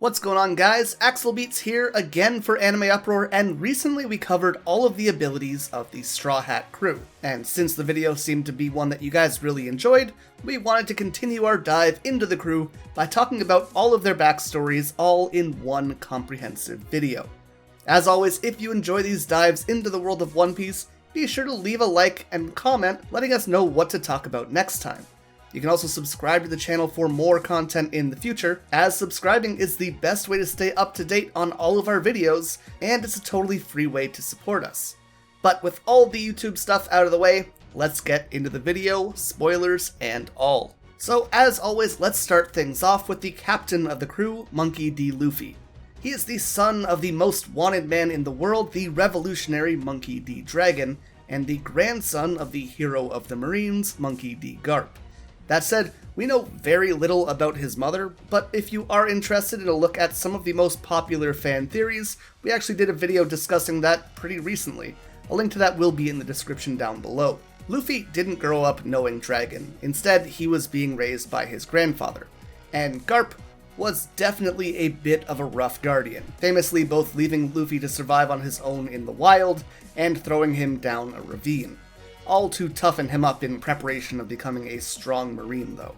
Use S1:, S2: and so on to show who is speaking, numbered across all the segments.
S1: What's going on, guys? AxelBeats here again for Anime Uproar, and recently we covered all of the abilities of the Straw Hat crew. And since the video seemed to be one that you guys really enjoyed, we wanted to continue our dive into the crew by talking about all of their backstories all in one comprehensive video. As always, if you enjoy these dives into the world of One Piece, be sure to leave a like and comment letting us know what to talk about next time. You can also subscribe to the channel for more content in the future, as subscribing is the best way to stay up to date on all of our videos, and it's a totally free way to support us. But with all the YouTube stuff out of the way, let's get into the video, spoilers and all. So as always, let's start things off with the captain of the crew, Monkey D. Luffy. He is the son of the most wanted man in the world, the revolutionary Monkey D. Dragon, and the grandson of the hero of the Marines, Monkey D. Garp. That said, we know very little about his mother, but if you are interested in a look at some of the most popular fan theories, we actually did a video discussing that pretty recently. A link to that will be in the description down below. Luffy didn't grow up knowing Dragon. Instead, he was being raised by his grandfather. And Garp was definitely a bit of a rough guardian, famously both leaving Luffy to survive on his own in the wild and throwing him down a ravine. All to toughen him up in preparation of becoming a strong marine, though.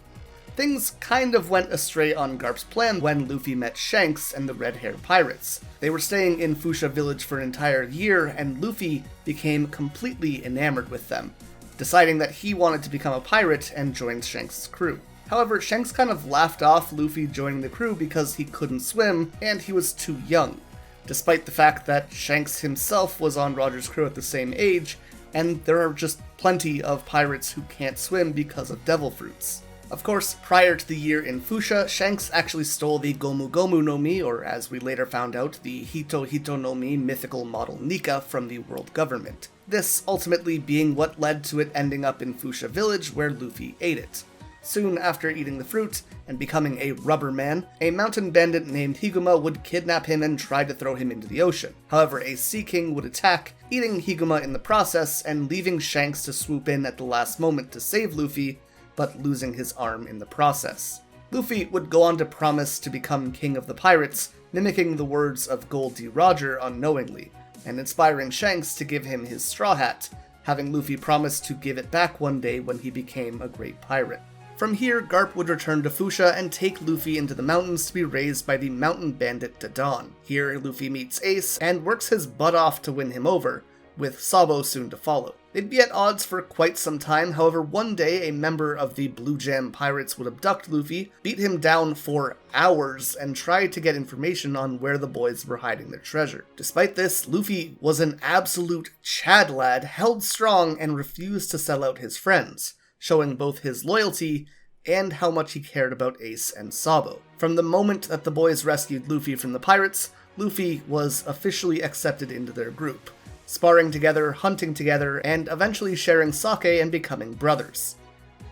S1: Things kind of went astray on Garp's plan when Luffy met Shanks and the red-haired pirates. They were staying in Fuchsia Village for an entire year, and Luffy became completely enamored with them, deciding that he wanted to become a pirate and joined Shanks' crew. However, Shanks kind of laughed off Luffy joining the crew because he couldn't swim and he was too young, despite the fact that Shanks himself was on Roger's crew at the same age, and there are just plenty of pirates who can't swim because of devil fruits. Of course, prior to the year in Fuchsia, Shanks actually stole the Gomu Gomu no Mi, or as we later found out, the Hito Hito no Mi mythical model Nika from the world government. This ultimately being what led to it ending up in Fuchsia Village, where Luffy ate it. Soon after eating the fruit and becoming a rubber man, a mountain bandit named Higuma would kidnap him and try to throw him into the ocean. However, a sea king would attack, eating Higuma in the process and leaving Shanks to swoop in at the last moment to save Luffy, but losing his arm in the process. Luffy would go on to promise to become king of the pirates, mimicking the words of Goldie Roger unknowingly, and inspiring Shanks to give him his straw hat, having Luffy promise to give it back one day when he became a great pirate. From here, Garp would return to Fuchsia and take Luffy into the mountains to be raised by the mountain bandit Dodon. Here, Luffy meets Ace and works his butt off to win him over, with Sabo soon to follow. They'd be at odds for quite some time, however one day a member of the Blue Jam Pirates would abduct Luffy, beat him down for hours, and try to get information on where the boys were hiding their treasure. Despite this, Luffy was an absolute Chad lad, held strong and refused to sell out his friends, showing both his loyalty and how much he cared about Ace and Sabo. From the moment that the boys rescued Luffy from the pirates, Luffy was officially accepted into their group, sparring together, hunting together, and eventually sharing sake and becoming brothers.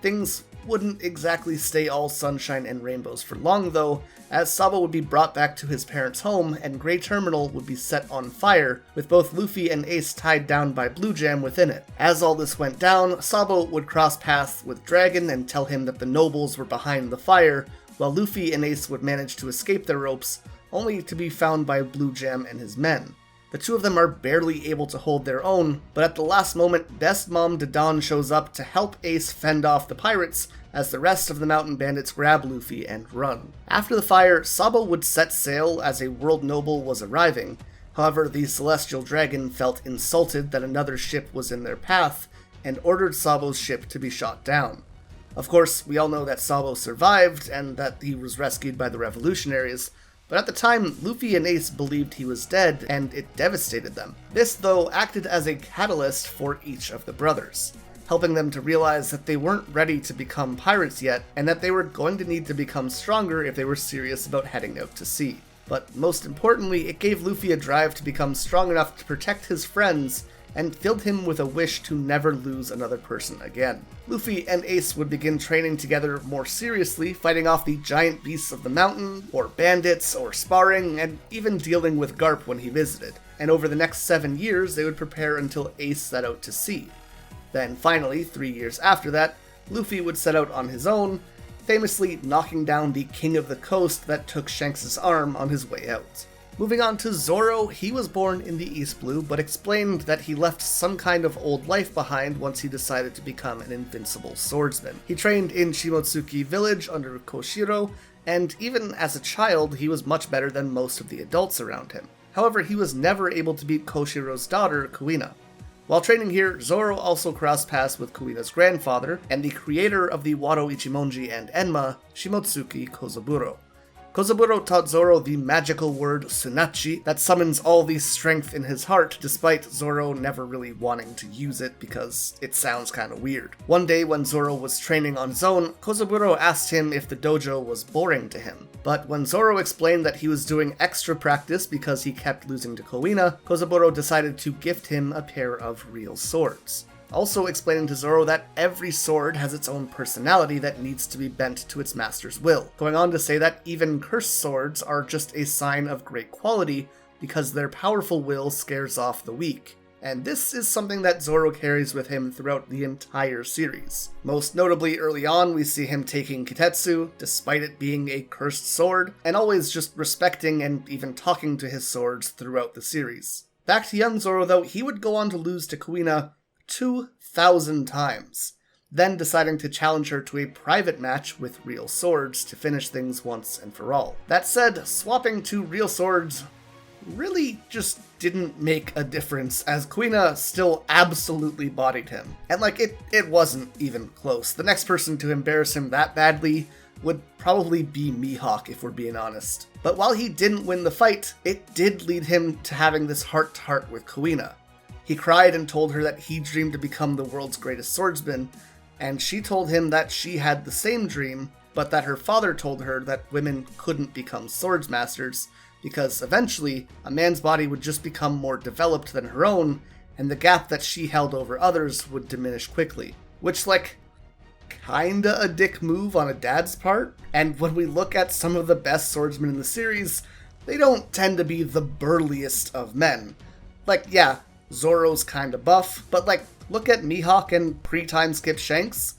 S1: Things wouldn't exactly stay all sunshine and rainbows for long though, as Sabo would be brought back to his parents' home and Grey Terminal would be set on fire, with both Luffy and Ace tied down by Blue Jam within it. As all this went down, Sabo would cross paths with Dragon and tell him that the nobles were behind the fire, while Luffy and Ace would manage to escape their ropes, only to be found by Blue Jam and his men. The two of them are barely able to hold their own, but at the last moment, Best Mom Dodon shows up to help Ace fend off the pirates, as the rest of the mountain bandits grab Luffy and run. After the fire, Sabo would set sail as a world noble was arriving. However, the Celestial Dragon felt insulted that another ship was in their path, and ordered Sabo's ship to be shot down. Of course, we all know that Sabo survived, and that he was rescued by the revolutionaries, but at the time, Luffy and Ace believed he was dead, and it devastated them. This, though, acted as a catalyst for each of the brothers, helping them to realize that they weren't ready to become pirates yet, and that they were going to need to become stronger if they were serious about heading out to sea. But most importantly, it gave Luffy a drive to become strong enough to protect his friends, and filled him with a wish to never lose another person again. Luffy and Ace would begin training together more seriously, fighting off the giant beasts of the mountain, or bandits, or sparring, and even dealing with Garp when he visited. And over the next 7 years, they would prepare until Ace set out to sea. Then finally, 3 years after that, Luffy would set out on his own, famously knocking down the King of the Coast that took Shanks' arm on his way out. Moving on to Zoro, he was born in the East Blue, but explained that he left some kind of old life behind once he decided to become an invincible swordsman. He trained in Shimotsuki village under Koshiro, and even as a child, he was much better than most of the adults around him. However, he was never able to beat Koshiro's daughter, Kuina. While training here, Zoro also crossed paths with Kuina's grandfather, and the creator of the Wado Ichimonji and Enma, Shimotsuki Kozaburo. Kozaburo taught Zoro the magical word Sunachi that summons all the strength in his heart, despite Zoro never really wanting to use it because it sounds kinda weird. One day when Zoro was training on his own, Kozaburo asked him if the dojo was boring to him. But when Zoro explained that he was doing extra practice because he kept losing to Kuina, Kozaburo decided to gift him a pair of real swords. Also explaining to Zoro that every sword has its own personality that needs to be bent to its master's will, going on to say that even cursed swords are just a sign of great quality because their powerful will scares off the weak. And this is something that Zoro carries with him throughout the entire series. Most notably, early on, we see him taking Kitetsu, despite it being a cursed sword, and always just respecting and even talking to his swords throughout the series. Back to young Zoro though, he would go on to lose to Kuina 2,000 times, then deciding to challenge her to a private match with real swords to finish things once and for all. That said, swapping to real swords really just didn't make a difference, as Kuina still absolutely bodied him. And it wasn't even close. The next person to embarrass him that badly would probably be Mihawk, if we're being honest. But while he didn't win the fight, it did lead him to having this heart-to-heart with Kuina. He cried and told her that he dreamed to become the world's greatest swordsman, and she told him that she had the same dream, but that her father told her that women couldn't become swordsmasters, because eventually a man's body would just become more developed than her own, and the gap that she held over others would diminish quickly. Which, kinda a dick move on a dad's part, and when we look at some of the best swordsmen in the series, they don't tend to be the burliest of men. Yeah, Zoro's kinda buff, but look at Mihawk and pre-time skip Shanks.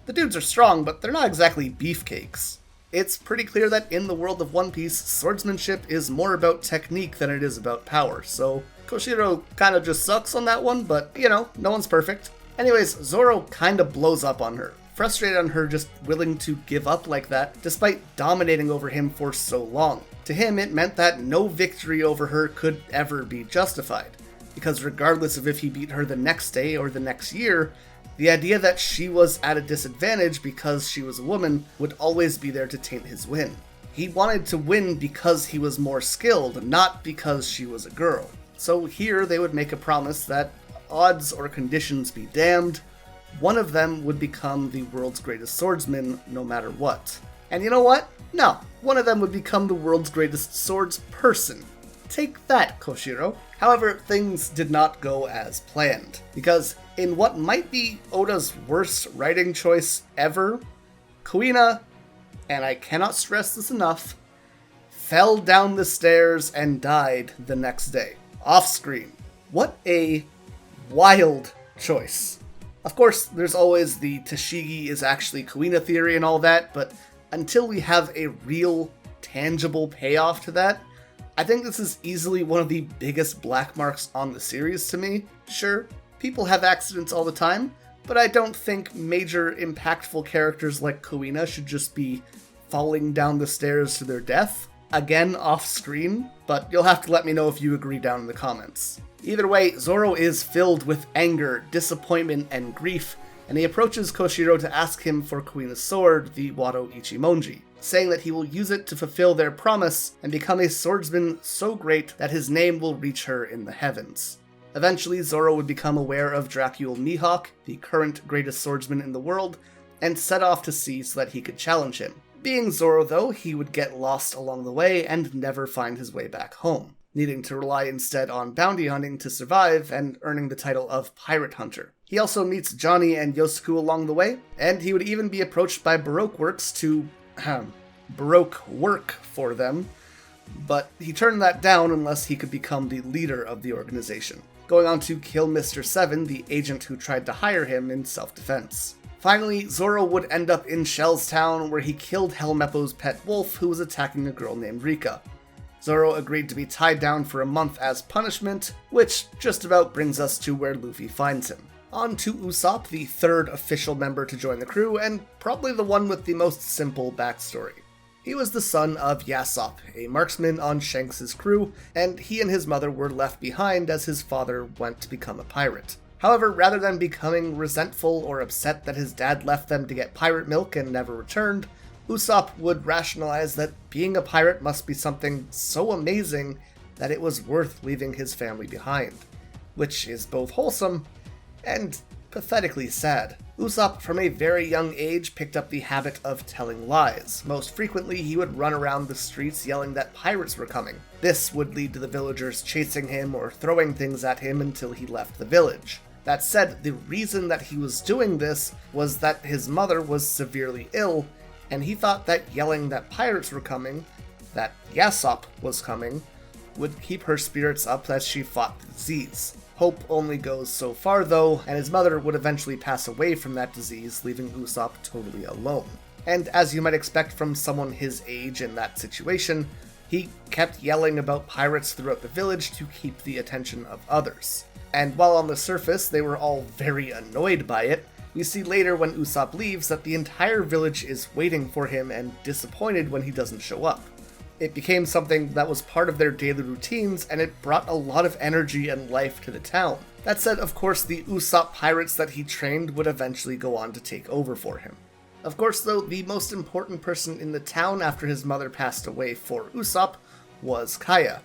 S1: The dudes are strong, but they're not exactly beefcakes. It's pretty clear that in the world of One Piece, swordsmanship is more about technique than it is about power, so Koshiro kinda just sucks on that one, but no one's perfect. Anyways, Zoro kinda blows up on her, frustrated on her just willing to give up like that, despite dominating over him for so long. To him, it meant that no victory over her could ever be justified, because regardless of if he beat her the next day or the next year, the idea that she was at a disadvantage because she was a woman would always be there to taint his win. He wanted to win because he was more skilled, not because she was a girl. So here they would make a promise that, odds or conditions be damned, one of them would become the world's greatest swordsman no matter what. And you know what? No, one of them would become the world's greatest swords person. Take that, Koshiro. However, things did not go as planned, because in what might be Oda's worst writing choice ever, Kuina, and I cannot stress this enough, fell down the stairs and died the next day, off screen. What a wild choice. Of course, there's always the Tashigi is actually Kuina theory and all that, but until we have a real, tangible payoff to that, I think this is easily one of the biggest black marks on the series to me. Sure, people have accidents all the time, but I don't think major impactful characters like Kuina should just be falling down the stairs to their death. Again, off screen, but you'll have to let me know if you agree down in the comments. Either way, Zoro is filled with anger, disappointment, and grief, and he approaches Koshiro to ask him for Kuina's sword, the Wado Ichimonji, saying that he will use it to fulfill their promise and become a swordsman so great that his name will reach her in the heavens. Eventually, Zoro would become aware of Dracule Mihawk, the current greatest swordsman in the world, and set off to sea so that he could challenge him. Being Zoro, though, he would get lost along the way and never find his way back home, needing to rely instead on bounty hunting to survive and earning the title of Pirate Hunter. He also meets Johnny and Yosuke along the way, and he would even be approached by Baroque Works to Baroque work for them, but he turned that down unless he could become the leader of the organization, going on to kill Mr. Seven, the agent who tried to hire him in self-defense. Finally, Zoro would end up in Shell's Town, where he killed Helmeppo's pet wolf who was attacking a girl named Rika. Zoro agreed to be tied down for a month as punishment, which just about brings us to where Luffy finds him. On to Usopp, the third official member to join the crew, and probably the one with the most simple backstory. He was the son of Yasopp, a marksman on Shanks' crew, and he and his mother were left behind as his father went to become a pirate. However, rather than becoming resentful or upset that his dad left them to get pirate milk and never returned, Usopp would rationalize that being a pirate must be something so amazing that it was worth leaving his family behind, which is both wholesome and pathetically sad. Usopp, from a very young age, picked up the habit of telling lies. Most frequently, he would run around the streets yelling that pirates were coming. This would lead to the villagers chasing him or throwing things at him until he left the village. That said, the reason that he was doing this was that his mother was severely ill, and he thought that yelling that pirates were coming, that Yasopp was coming, would keep her spirits up as she fought the disease. Hope only goes so far though, and his mother would eventually pass away from that disease, leaving Usopp totally alone. And as you might expect from someone his age in that situation, he kept yelling about pirates throughout the village to keep the attention of others. And while on the surface they were all very annoyed by it, we see later when Usopp leaves that the entire village is waiting for him and disappointed when he doesn't show up. It became something that was part of their daily routines, and it brought a lot of energy and life to the town. That said, of course, the Usopp pirates that he trained would eventually go on to take over for him. Of course, though, the most important person in the town after his mother passed away for Usopp was Kaya,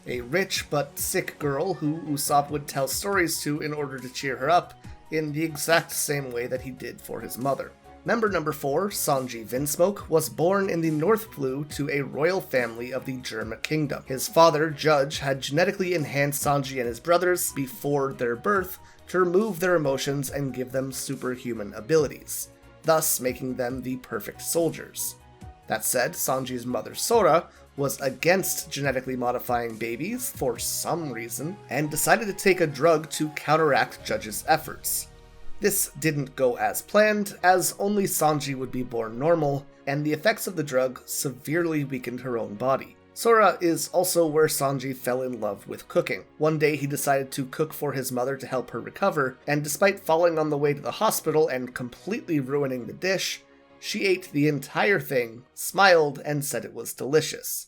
S1: a rich but sick girl who Usopp would tell stories to in order to cheer her up, in the exact same way that he did for his mother. Member number 4, Sanji Vinsmoke, was born in the North Blue to a royal family of the Germa Kingdom. His father, Judge, had genetically enhanced Sanji and his brothers before their birth to remove their emotions and give them superhuman abilities, thus making them the perfect soldiers. That said, Sanji's mother, Sora, was against genetically modifying babies for some reason, and decided to take a drug to counteract Judge's efforts. This didn't go as planned, as only Sanji would be born normal, and the effects of the drug severely weakened her own body. Sora is also where Sanji fell in love with cooking. One day he decided to cook for his mother to help her recover, and despite falling on the way to the hospital and completely ruining the dish, she ate the entire thing, smiled, and said it was delicious.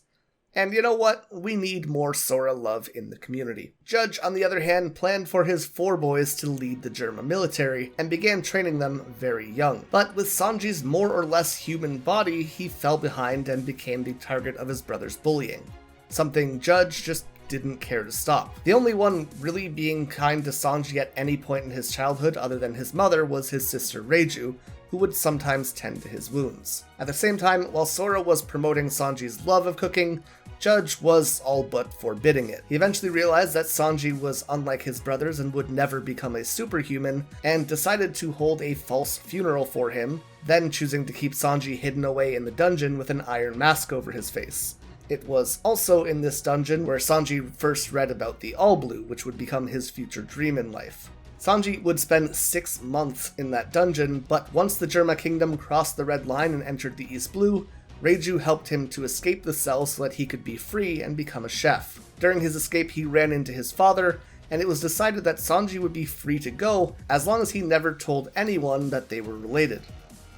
S1: And you know what? We need more Sora love in the community. Judge, on the other hand, planned for his 4 boys to lead the Germa military, and began training them very young. But with Sanji's more or less human body, he fell behind and became the target of his brother's bullying. Something Judge just didn't care to stop. The only one really being kind to Sanji at any point in his childhood other than his mother was his sister Reiju, who would sometimes tend to his wounds. At the same time, while Sora was promoting Sanji's love of cooking, Judge was all but forbidding it. He eventually realized that Sanji was unlike his brothers and would never become a superhuman, and decided to hold a false funeral for him, then choosing to keep Sanji hidden away in the dungeon with an iron mask over his face. It was also in this dungeon where Sanji first read about the All Blue, which would become his future dream in life. Sanji would spend 6 months in that dungeon, but once the Germa Kingdom crossed the Red Line and entered the East Blue, Reiju helped him to escape the cell so that he could be free and become a chef. During his escape, he ran into his father, and it was decided that Sanji would be free to go as long as he never told anyone that they were related.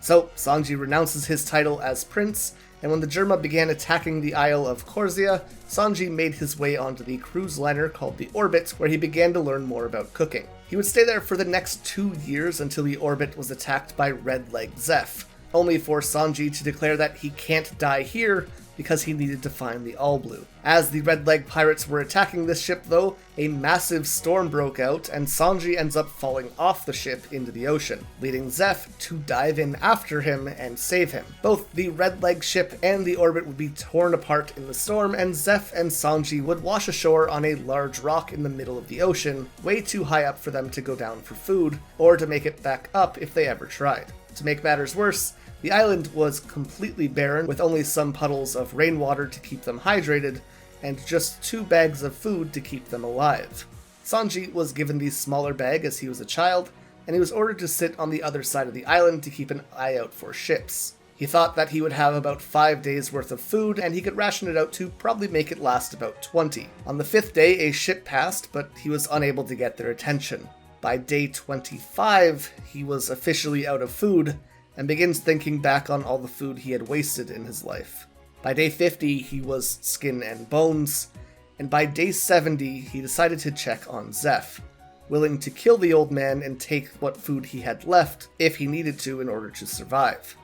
S1: So, Sanji renounces his title as prince, and when the Germa began attacking the Isle of Corsia, Sanji made his way onto the cruise liner called the Orbit, where he began to learn more about cooking. He would stay there for the next 2 years until the Orbit was attacked by Red Leg Zeph, only for Sanji to declare that he can't die here because he needed to find the All Blue. As the Red Leg pirates were attacking this ship though, a massive storm broke out and Sanji ends up falling off the ship into the ocean, leading Zeph to dive in after him and save him. Both the Red Leg ship and the Orbit would be torn apart in the storm, and Zeph and Sanji would wash ashore on a large rock in the middle of the ocean, way too high up for them to go down for food, or to make it back up if they ever tried. To make matters worse, the island was completely barren, with only some puddles of rainwater to keep them hydrated, and just 2 bags of food to keep them alive. Sanji was given the smaller bag as he was a child, and he was ordered to sit on the other side of the island to keep an eye out for ships. He thought that he would have about 5 days worth of food, and he could ration it out to probably make it last about 20. On the 5th day, a ship passed, but he was unable to get their attention. By day 25, he was officially out of food, and begins thinking back on all the food he had wasted in his life. By day 50, he was skin and bones, and by day 70, he decided to check on Zeph, willing to kill the old man and take what food he had left if he needed to in order to survive.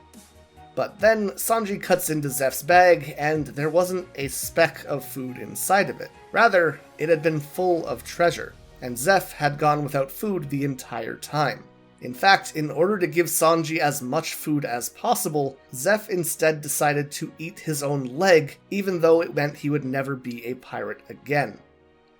S1: But then Sanji cuts into Zeph's bag, and there wasn't a speck of food inside of it. Rather, it had been full of treasure, and Zeph had gone without food the entire time. In fact, in order to give Sanji as much food as possible, Zeph instead decided to eat his own leg, even though it meant he would never be a pirate again.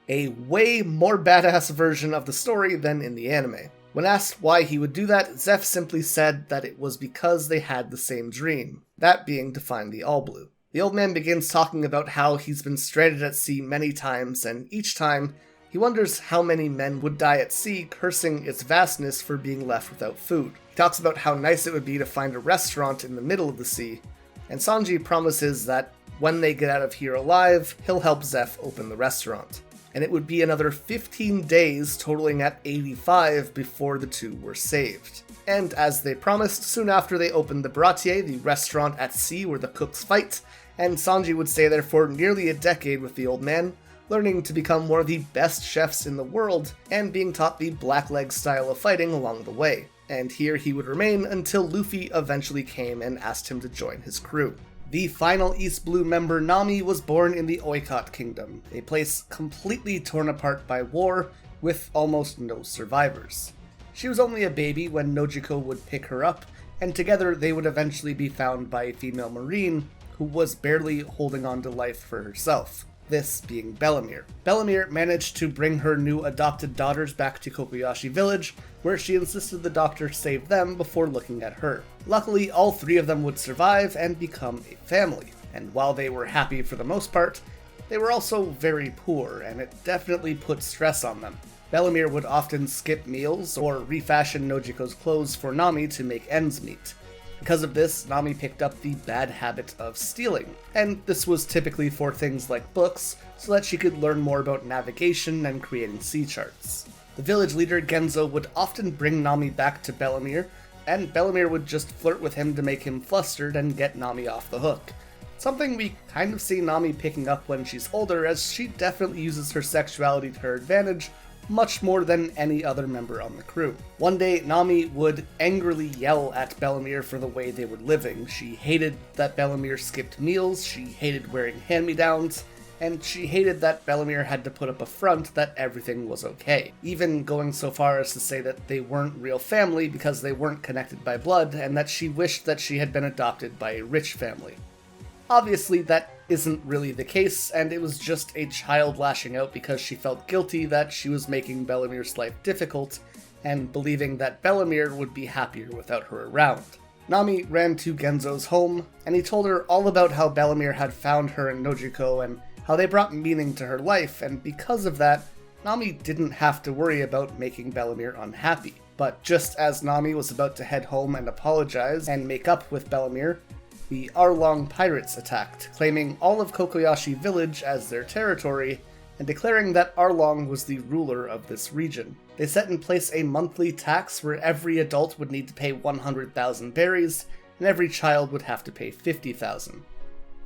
S1: A way more badass version of the story than in the anime. When asked why he would do that, Zeph simply said that it was because they had the same dream, that being to find the All Blue. The old man begins talking about how he's been stranded at sea many times, and each time, he wonders how many men would die at sea, cursing its vastness for being left without food. He talks about how nice it would be to find a restaurant in the middle of the sea, and Sanji promises that when they get out of here alive, he'll help Zeph open the restaurant. And it would be another 15 days, totaling at 85, before the two were saved. And as they promised, soon after they opened the Bratier, the restaurant at sea where the cooks fight, and Sanji would stay there for nearly a decade with the old man, learning to become one of the best chefs in the world, and being taught the blackleg style of fighting along the way. And here he would remain until Luffy eventually came and asked him to join his crew. The final East Blue member, Nami, was born in the Oikot Kingdom, a place completely torn apart by war, with almost no survivors. She was only a baby when Nojiko would pick her up, and together they would eventually be found by a female marine who was barely holding on to life for herself. This being Bellemere. Bellemere managed to bring her new adopted daughters back to Kokoyashi Village, where she insisted the doctor save them before looking at her. Luckily, all 3 of them would survive and become a family, and while they were happy for the most part, they were also very poor, and it definitely put stress on them. Bellemere would often skip meals or refashion Nojiko's clothes for Nami to make ends meet. Because of this, Nami picked up the bad habit of stealing, and this was typically for things like books, so that she could learn more about navigation and creating sea charts. The village leader Genzo would often bring Nami back to Bellemere, and Bellemere would just flirt with him to make him flustered and get Nami off the hook. Something we kind of see Nami picking up when she's older, as she definitely uses her sexuality to her advantage, much more than any other member on the crew. One day, Nami would angrily yell at Bellemere for the way they were living. She hated that Bellemere skipped meals, she hated wearing hand-me-downs, and she hated that Bellemere had to put up a front that everything was okay, even going so far as to say that they weren't real family because they weren't connected by blood, and that she wished that she had been adopted by a rich family. Obviously, that isn't really the case, and it was just a child lashing out because she felt guilty that she was making Bellemere's life difficult, and believing that Bellemere would be happier without her around. Nami ran to Genzo's home, and he told her all about how Bellemere had found her and Nojiko, and how they brought meaning to her life, and because of that, Nami didn't have to worry about making Bellemere unhappy. But just as Nami was about to head home and apologize and make up with Bellemere, the Arlong pirates attacked, claiming all of Kokoyashi Village as their territory, and declaring that Arlong was the ruler of this region. They set in place a monthly tax where every adult would need to pay 100,000 berries, and every child would have to pay 50,000.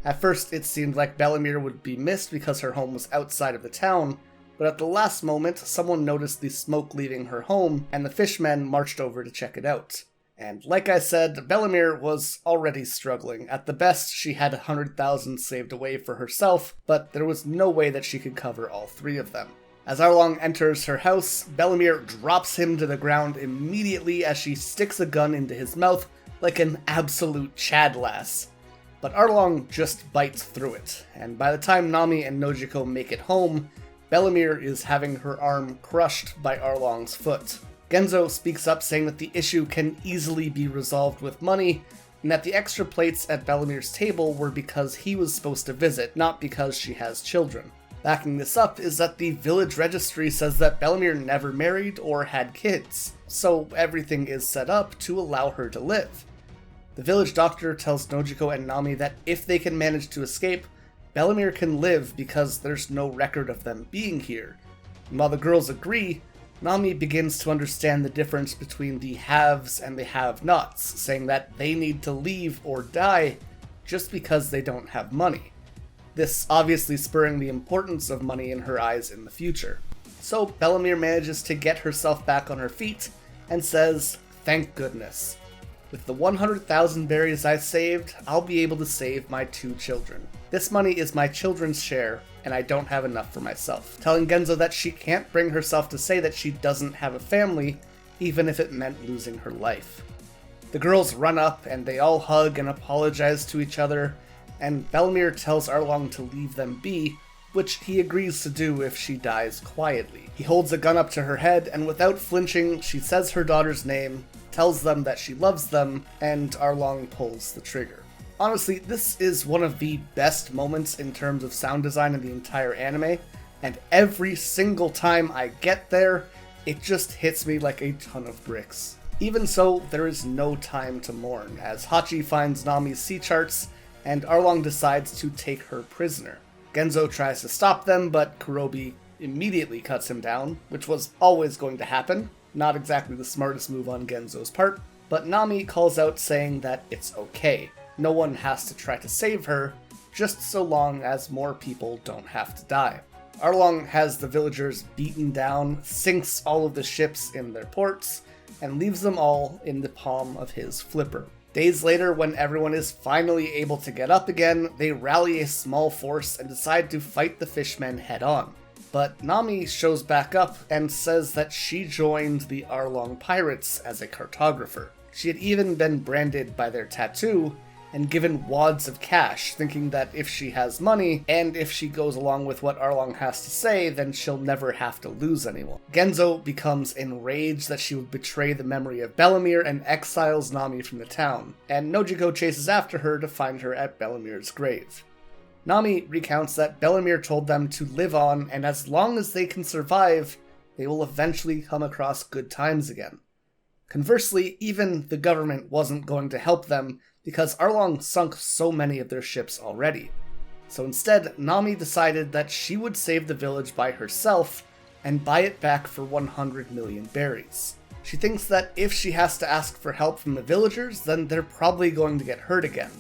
S1: At first, it seemed like Bellemere would be missed because her home was outside of the town, but at the last moment, someone noticed the smoke leaving her home, and the fishmen marched over to check it out. And like I said, Bellemere was already struggling. At the best, she had 100,000 saved away for herself, but there was no way that she could cover all 3 of them. As Arlong enters her house, Bellemere drops him to the ground immediately as she sticks a gun into his mouth like an absolute Chad lass. But Arlong just bites through it, and by the time Nami and Nojiko make it home, Bellemere is having her arm crushed by Arlong's foot. Genzo speaks up saying that the issue can easily be resolved with money, and that the extra plates at Bellemere's table were because he was supposed to visit, not because she has children. Backing this up is that the village registry says that Bellemere never married or had kids, so everything is set up to allow her to live. The village doctor tells Nojiko and Nami that if they can manage to escape, Bellemere can live because there's no record of them being here. And while the girls agree, Nami begins to understand the difference between the haves and the have-nots, saying that they need to leave or die just because they don't have money. This obviously spurring the importance of money in her eyes in the future. So Bellemere manages to get herself back on her feet and says, "Thank goodness. With the 100,000 berries I saved, I'll be able to save my 2 children. This money is my children's share, and I don't have enough for myself," telling Genzo that she can't bring herself to say that she doesn't have a family, even if it meant losing her life. The girls run up, and they all hug and apologize to each other, and Bellemere tells Arlong to leave them be, which he agrees to do if she dies quietly. He holds a gun up to her head, and without flinching, she says her daughter's name, tells them that she loves them, and Arlong pulls the trigger. Honestly, this is one of the best moments in terms of sound design in the entire anime, and every single time I get there, it just hits me like a ton of bricks. Even so, there is no time to mourn, as Hachi finds Nami's sea charts, and Arlong decides to take her prisoner. Genzo tries to stop them, but Kurobi immediately cuts him down, which was always going to happen. Not exactly the smartest move on Genzo's part, but Nami calls out saying that it's okay. No one has to try to save her, just so long as more people don't have to die. Arlong has the villagers beaten down, sinks all of the ships in their ports, and leaves them all in the palm of his flipper. Days later, when everyone is finally able to get up again, they rally a small force and decide to fight the fishmen head on. But Nami shows back up and says that she joined the Arlong pirates as a cartographer. She had even been branded by their tattoo and given wads of cash, thinking that if she has money, and if she goes along with what Arlong has to say, then she'll never have to lose anyone. Genzo becomes enraged that she would betray the memory of Bellemere and exiles Nami from the town, and Nojiko chases after her to find her at Bellemere's grave. Nami recounts that Bellemere told them to live on, and as long as they can survive, they will eventually come across good times again. Conversely, even the government wasn't going to help them because Arlong sunk so many of their ships already. So instead, Nami decided that she would save the village by herself and buy it back for 100 million berries. She thinks that if she has to ask for help from the villagers, then they're probably going to get hurt again,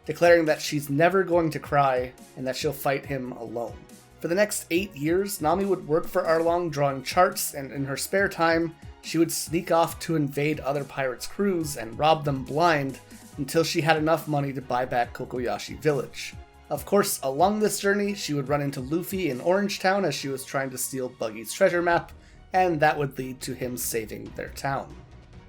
S1: declaring that she's never going to cry and that she'll fight him alone. For the next 8 years, Nami would work for Arlong drawing charts, and in her spare time, she would sneak off to invade other pirates' crews and rob them blind until she had enough money to buy back Kokoyashi Village. Of course, along this journey, she would run into Luffy in Orange Town as she was trying to steal Buggy's treasure map, and that would lead to him saving their town.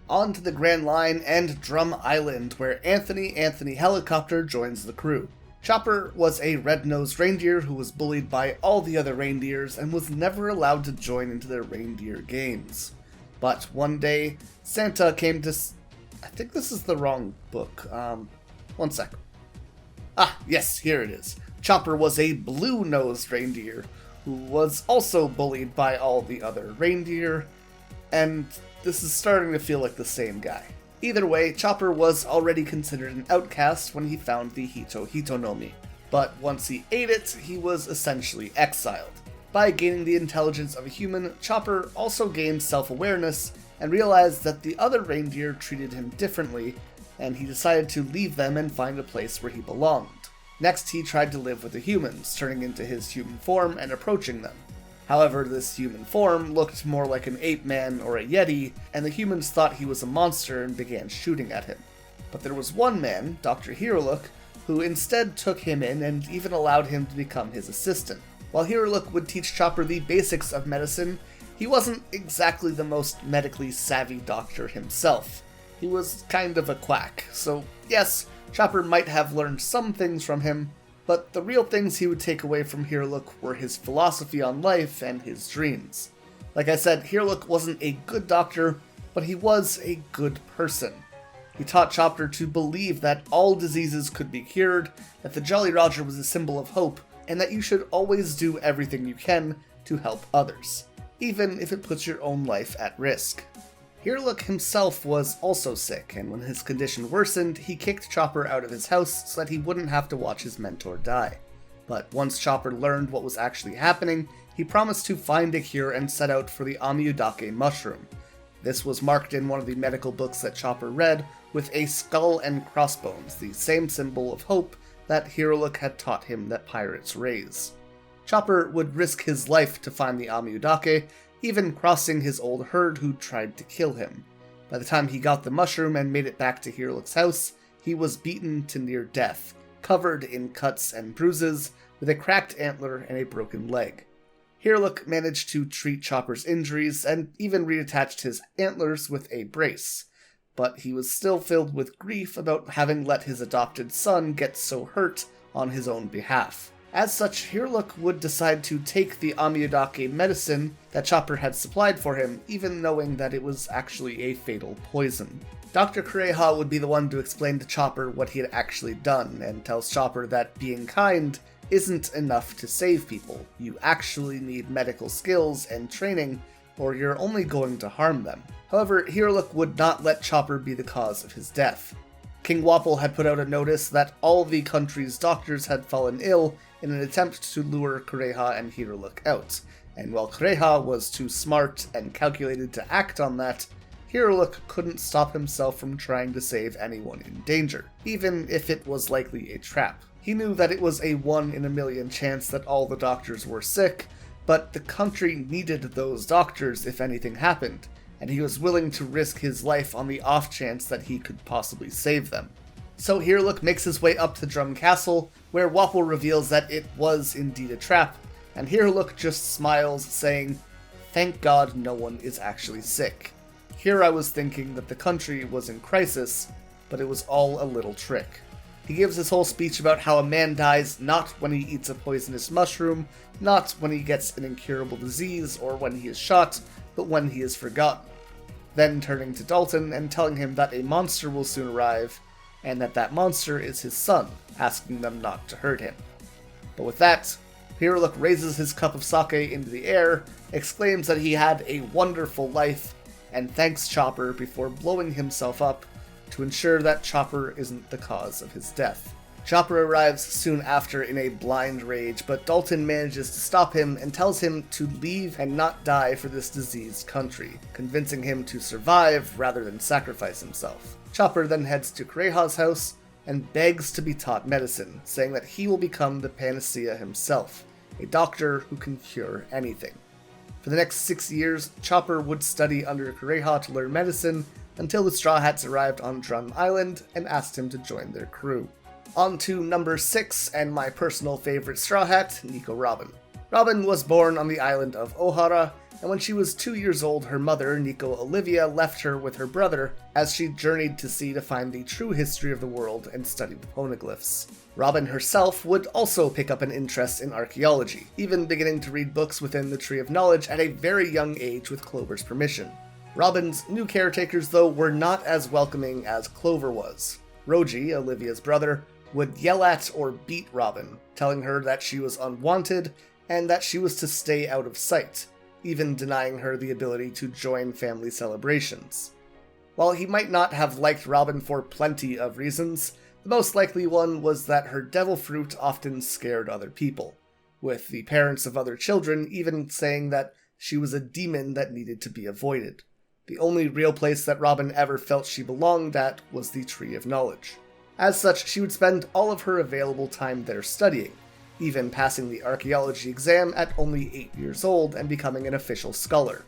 S1: On to the Grand Line and Drum Island, where Anthony Helicopter joins the crew. Chopper was a red-nosed reindeer who was bullied by all the other reindeers and was never allowed to join into their reindeer games. But one day, Santa came to... I think this is the wrong book. One sec. Ah, yes, here it is. Chopper was a blue-nosed reindeer who was also bullied by all the other reindeer, and this is starting to feel like the same guy. Either way, Chopper was already considered an outcast when he found the Hitonomi, but once he ate it, he was essentially exiled. By gaining the intelligence of a human, Chopper also gained self-awareness and realized that the other reindeer treated him differently, and he decided to leave them and find a place where he belonged. Next, he tried to live with the humans, turning into his human form and approaching them. However, this human form looked more like an ape man or a yeti, and the humans thought he was a monster and began shooting at him. But there was one man, Dr. Hirolook, who instead took him in and even allowed him to become his assistant. While Hirolook would teach Chopper the basics of medicine, he wasn't exactly the most medically savvy doctor himself. He was kind of a quack, so yes, Chopper might have learned some things from him, but the real things he would take away from Hirolook were his philosophy on life and his dreams. Like I said, Hirolook wasn't a good doctor, but he was a good person. He taught Chopper to believe that all diseases could be cured, that the Jolly Roger was a symbol of hope, and that you should always do everything you can to help others, even if it puts your own life at risk. Heroic himself was also sick, and when his condition worsened, he kicked Chopper out of his house so that he wouldn't have to watch his mentor die. But once Chopper learned what was actually happening, he promised to find a cure and set out for the Amyudake mushroom. This was marked in one of the medical books that Chopper read with a skull and crossbones, the same symbol of hope that Heroic had taught him that pirates raise. Chopper would risk his life to find the Amyudake, even crossing his old herd who tried to kill him. By the time he got the mushroom and made it back to Heroic's house, he was beaten to near death, covered in cuts and bruises, with a cracked antler and a broken leg. Heroic managed to treat Chopper's injuries and even reattached his antlers with a brace, but he was still filled with grief about having let his adopted son get so hurt on his own behalf. As such, Heroic would decide to take the Amyudake medicine that Chopper had supplied for him, even knowing that it was actually a fatal poison. Dr. Kureha would be the one to explain to Chopper what he had actually done, and tells Chopper that being kind isn't enough to save people. You actually need medical skills and training, or you're only going to harm them. However, Heroic would not let Chopper be the cause of his death. King Wapol had put out a notice that all the country's doctors had fallen ill in an attempt to lure Kureha and Heroic out, and while Kureha was too smart and calculated to act on that, Heroic couldn't stop himself from trying to save anyone in danger, even if it was likely a trap. He knew that it was a 1 in a million chance that all the doctors were sick, but the country needed those doctors if anything happened, and he was willing to risk his life on the off chance that he could possibly save them. So Heroic makes his way up to Drum Castle, where Wapol reveals that it was indeed a trap, and Heroic just smiles, saying, "Thank God no one is actually sick. Here I was thinking that the country was in crisis, but it was all a little trick." He gives his whole speech about how a man dies not when he eats a poisonous mushroom, not when he gets an incurable disease or when he is shot, but when he is forgotten. Then turning to Dalton and telling him that a monster will soon arrive, and that monster is his son, asking them not to hurt him. But with that, Heroic raises his cup of sake into the air, exclaims that he had a wonderful life, and thanks Chopper before blowing himself up to ensure that Chopper isn't the cause of his death. Chopper arrives soon after in a blind rage, but Dalton manages to stop him and tells him to leave and not die for this diseased country, convincing him to survive rather than sacrifice himself. Chopper then heads to Kureha's house and begs to be taught medicine, saying that he will become the panacea himself, a doctor who can cure anything. For the next 6 years, Chopper would study under Kureha to learn medicine until the Straw Hats arrived on Drum Island and asked him to join their crew. On to number 6, and my personal favorite Straw Hat, Nico Robin. Robin was born on the island of Ohara, and when she was 2 years old, her mother, Nico Olivia, left her with her brother as she journeyed to sea to find the true history of the world and study the poneglyphs. Robin herself would also pick up an interest in archaeology, even beginning to read books within the Tree of Knowledge at a very young age with Clover's permission. Robin's new caretakers, though, were not as welcoming as Clover was. Roji, Olivia's brother, would yell at or beat Robin, telling her that she was unwanted and that she was to stay out of sight, even denying her the ability to join family celebrations. While he might not have liked Robin for plenty of reasons, the most likely one was that her devil fruit often scared other people, with the parents of other children even saying that she was a demon that needed to be avoided. The only real place that Robin ever felt she belonged at was the Tree of Knowledge. As such, she would spend all of her available time there studying, even passing the archaeology exam at only 8 years old and becoming an official scholar.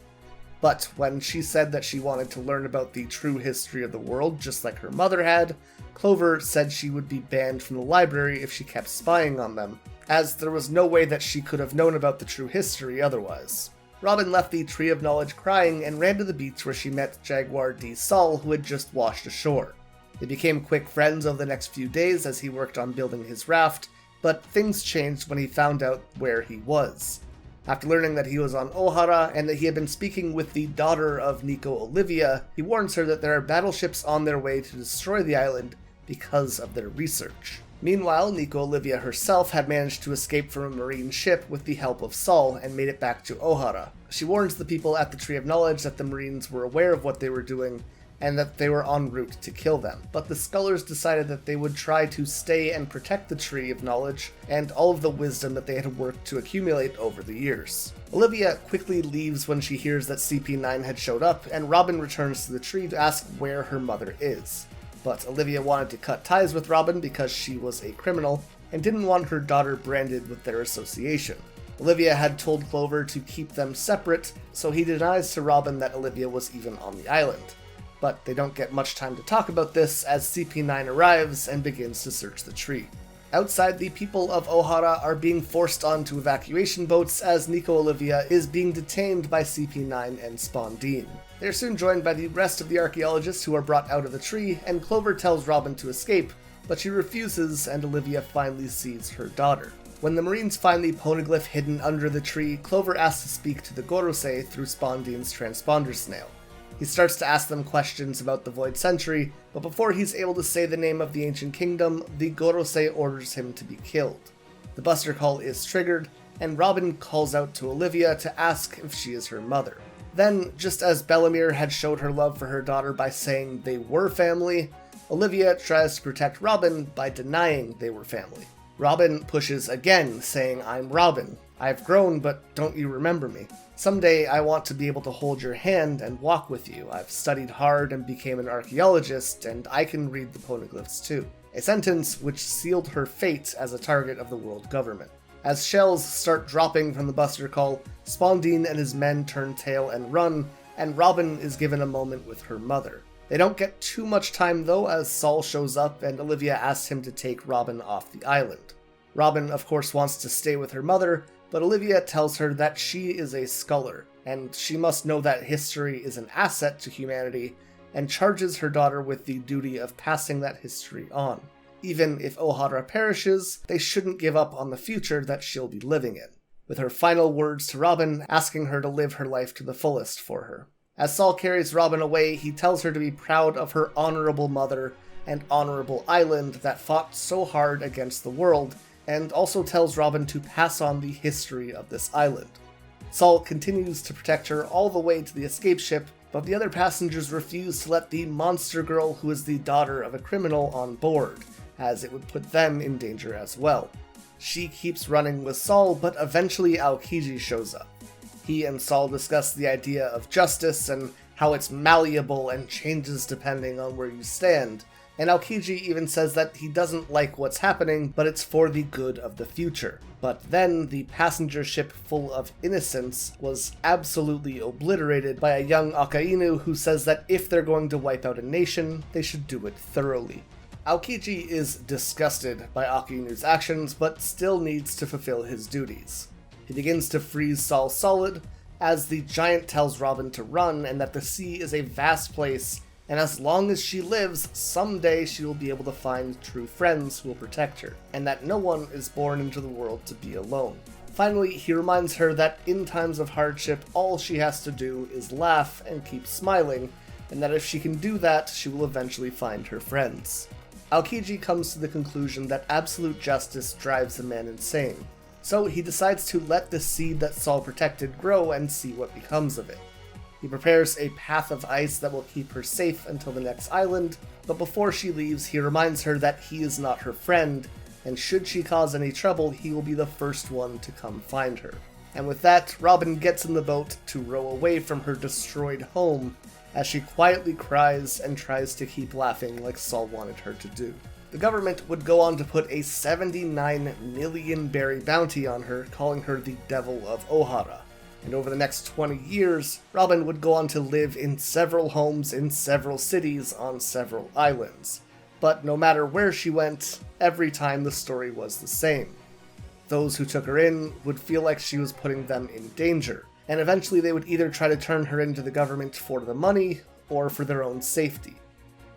S1: But when she said that she wanted to learn about the true history of the world just like her mother had, Clover said she would be banned from the library if she kept spying on them, as there was no way that she could have known about the true history otherwise. Robin left the Tree of Knowledge crying and ran to the beach where she met Jaguar D. Sol, who had just washed ashore. They became quick friends over the next few days as he worked on building his raft, but things changed when he found out where he was. After learning that he was on Ohara and that he had been speaking with the daughter of Nico Olivia, he warns her that there are battleships on their way to destroy the island because of their research. Meanwhile, Nico Olivia herself had managed to escape from a marine ship with the help of Sol and made it back to Ohara. She warns the people at the Tree of Knowledge that the Marines were aware of what they were doing and that they were en route to kill them. But the Scullers decided that they would try to stay and protect the Tree of Knowledge and all of the wisdom that they had worked to accumulate over the years. Olivia quickly leaves when she hears that CP9 had showed up, and Robin returns to the tree to ask where her mother is. But Olivia wanted to cut ties with Robin because she was a criminal and didn't want her daughter branded with their association. Olivia had told Clover to keep them separate, so he denies to Robin that Olivia was even on the island. But they don't get much time to talk about this as CP9 arrives and begins to search the tree. Outside, the people of Ohara are being forced onto evacuation boats as Nico Olivia is being detained by CP9 and Spondine. They are soon joined by the rest of the archaeologists who are brought out of the tree, and Clover tells Robin to escape, but she refuses and Olivia finally sees her daughter. When the Marines find the poneglyph hidden under the tree, Clover asks to speak to the Gorosei through Spondine's transponder snail. He starts to ask them questions about the Void Century, but before he's able to say the name of the ancient kingdom, the Gorosei orders him to be killed. The Buster Call is triggered, and Robin calls out to Olivia to ask if she is her mother. Then, just as Bellamere had showed her love for her daughter by saying they were family, Olivia tries to protect Robin by denying they were family. Robin pushes again, saying, "I'm Robin. I've grown, but don't you remember me? Someday I want to be able to hold your hand and walk with you. I've studied hard and became an archaeologist, and I can read the poneglyphs too." A sentence which sealed her fate as a target of the world government. As shells start dropping from the Buster Call, Spondine and his men turn tail and run, and Robin is given a moment with her mother. They don't get too much time though, as Sol shows up and Olivia asks him to take Robin off the island. Robin, of course, wants to stay with her mother, but Olivia tells her that she is a Sculler, and she must know that history is an asset to humanity, and charges her daughter with the duty of passing that history on. Even if Ohara perishes, they shouldn't give up on the future that she'll be living in. With her final words to Robin, asking her to live her life to the fullest for her. As Sol carries Robin away, he tells her to be proud of her honorable mother and honorable island that fought so hard against the world, and also tells Robin to pass on the history of this island. Sol continues to protect her all the way to the escape ship, but the other passengers refuse to let the monster girl, who is the daughter of a criminal, on board, as it would put them in danger as well. She keeps running with Sol, but eventually Aokiji shows up. He and Sol discuss the idea of justice and how it's malleable and changes depending on where you stand, and Aokiji even says that he doesn't like what's happening, but it's for the good of the future. But then the passenger ship full of innocents was absolutely obliterated by a young Akainu who says that if they're going to wipe out a nation, they should do it thoroughly. Aokiji is disgusted by Akainu's actions, but still needs to fulfill his duties. He begins to freeze Sol solid, as the giant tells Robin to run and that the sea is a vast place, and as long as she lives, someday she will be able to find true friends who will protect her, and that no one is born into the world to be alone. Finally, he reminds her that in times of hardship, all she has to do is laugh and keep smiling, and that if she can do that, she will eventually find her friends. Aokiji comes to the conclusion that absolute justice drives a man insane, so he decides to let the seed that Sol protected grow and see what becomes of it. He prepares a path of ice that will keep her safe until the next island, but before she leaves, he reminds her that he is not her friend, and should she cause any trouble, he will be the first one to come find her. And with that, Robin gets in the boat to row away from her destroyed home, as she quietly cries and tries to keep laughing like Sol wanted her to do. The government would go on to put a 79 million berry bounty on her, calling her the Devil of Ohara. And over the next 20 years, Robin would go on to live in several homes in several cities on several islands. But no matter where she went, every time the story was the same. Those who took her in would feel like she was putting them in danger, and eventually they would either try to turn her into the government for the money or for their own safety.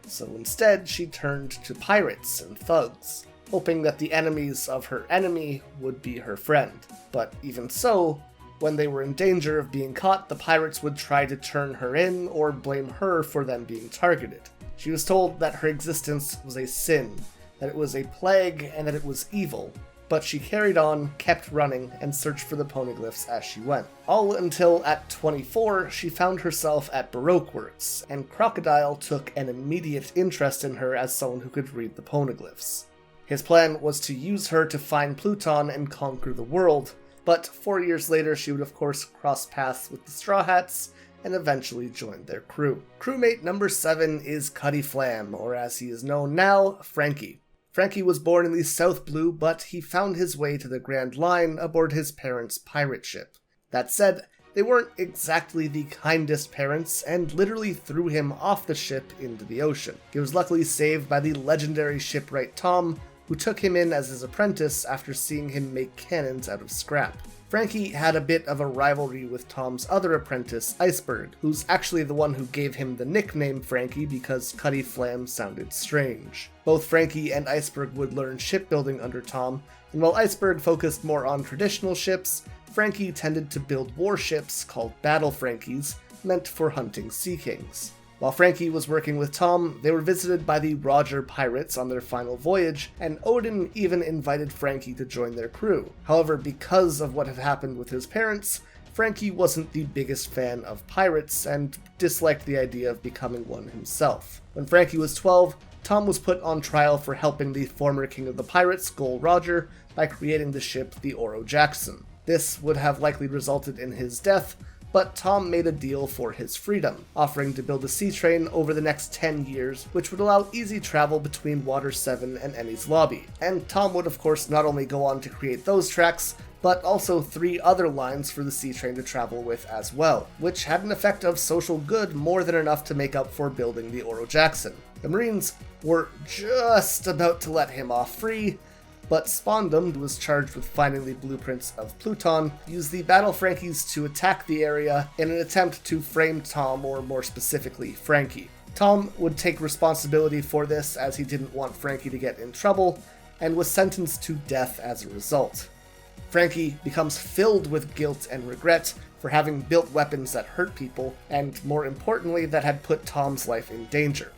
S1: So instead, she turned to pirates and thugs, hoping that the enemies of her enemy would be her friend. But even so, when they were in danger of being caught, the pirates would try to turn her in or blame her for them being targeted. She was told that her existence was a sin, that it was a plague, and that it was evil. But she carried on, kept running, and searched for the poneglyphs as she went. All until at 24, she found herself at Baroque Works, and Crocodile took an immediate interest in her as someone who could read the poneglyphs. His plan was to use her to find Pluton and conquer the world, but 4 years later she would of course cross paths with the Straw Hats, and eventually joined their crew. Crewmate number 7 is Cutty Flam, or as he is known now, Franky. Franky was born in the South Blue, but he found his way to the Grand Line aboard his parents' pirate ship. That said, they weren't exactly the kindest parents, and literally threw him off the ship into the ocean. He was luckily saved by the legendary shipwright Tom, who took him in as his apprentice after seeing him make cannons out of scrap. Franky had a bit of a rivalry with Tom's other apprentice, Iceberg, who's actually the one who gave him the nickname Franky because Cutty Flam sounded strange. Both Franky and Iceberg would learn shipbuilding under Tom, and while Iceberg focused more on traditional ships, Franky tended to build warships called Battle Frankies, meant for hunting sea kings. While Franky was working with Tom, they were visited by the Roger pirates on their final voyage, and Odin even invited Franky to join their crew. However, because of what had happened with his parents, Franky wasn't the biggest fan of pirates and disliked the idea of becoming one himself. When Franky was 12, Tom was put on trial for helping the former king of the pirates, Gol Roger, by creating the ship the Oro Jackson. This would have likely resulted in his death, but Tom made a deal for his freedom, offering to build a sea train over the next 10 years, which would allow easy travel between Water 7 and Enies Lobby. And Tom would of course not only go on to create those tracks, but also 3 other lines for the sea train to travel with as well, which had an effect of social good more than enough to make up for building the Oro Jackson. The Marines were just about to let him off free, but Spondum, who was charged with finding the blueprints of Pluton, used the Battle Frankies to attack the area in an attempt to frame Tom, or more specifically, Franky. Tom would take responsibility for this as he didn't want Franky to get in trouble, and was sentenced to death as a result. Franky becomes filled with guilt and regret for having built weapons that hurt people, and more importantly, that had put Tom's life in danger.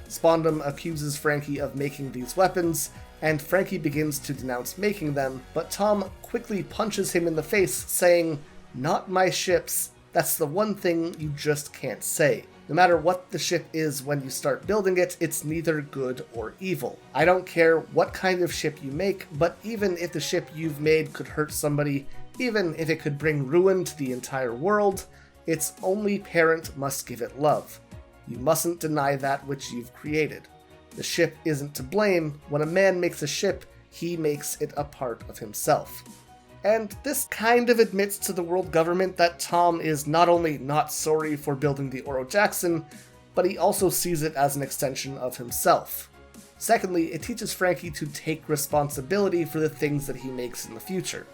S1: Spondum accuses Franky of making these weapons, and Franky begins to denounce making them, but Tom quickly punches him in the face, saying, "Not my ships, that's the one thing you just can't say. No matter what the ship is when you start building it, it's neither good or evil. I don't care what kind of ship you make, but even if the ship you've made could hurt somebody, even if it could bring ruin to the entire world, its only parent must give it love. You mustn't deny that which you've created. The ship isn't to blame. When a man makes a ship, he makes it a part of himself." And this kind of admits to the world government that Tom is not only not sorry for building the Oro Jackson, but he also sees it as an extension of himself. Secondly, it teaches Franky to take responsibility for the things that he makes in the future.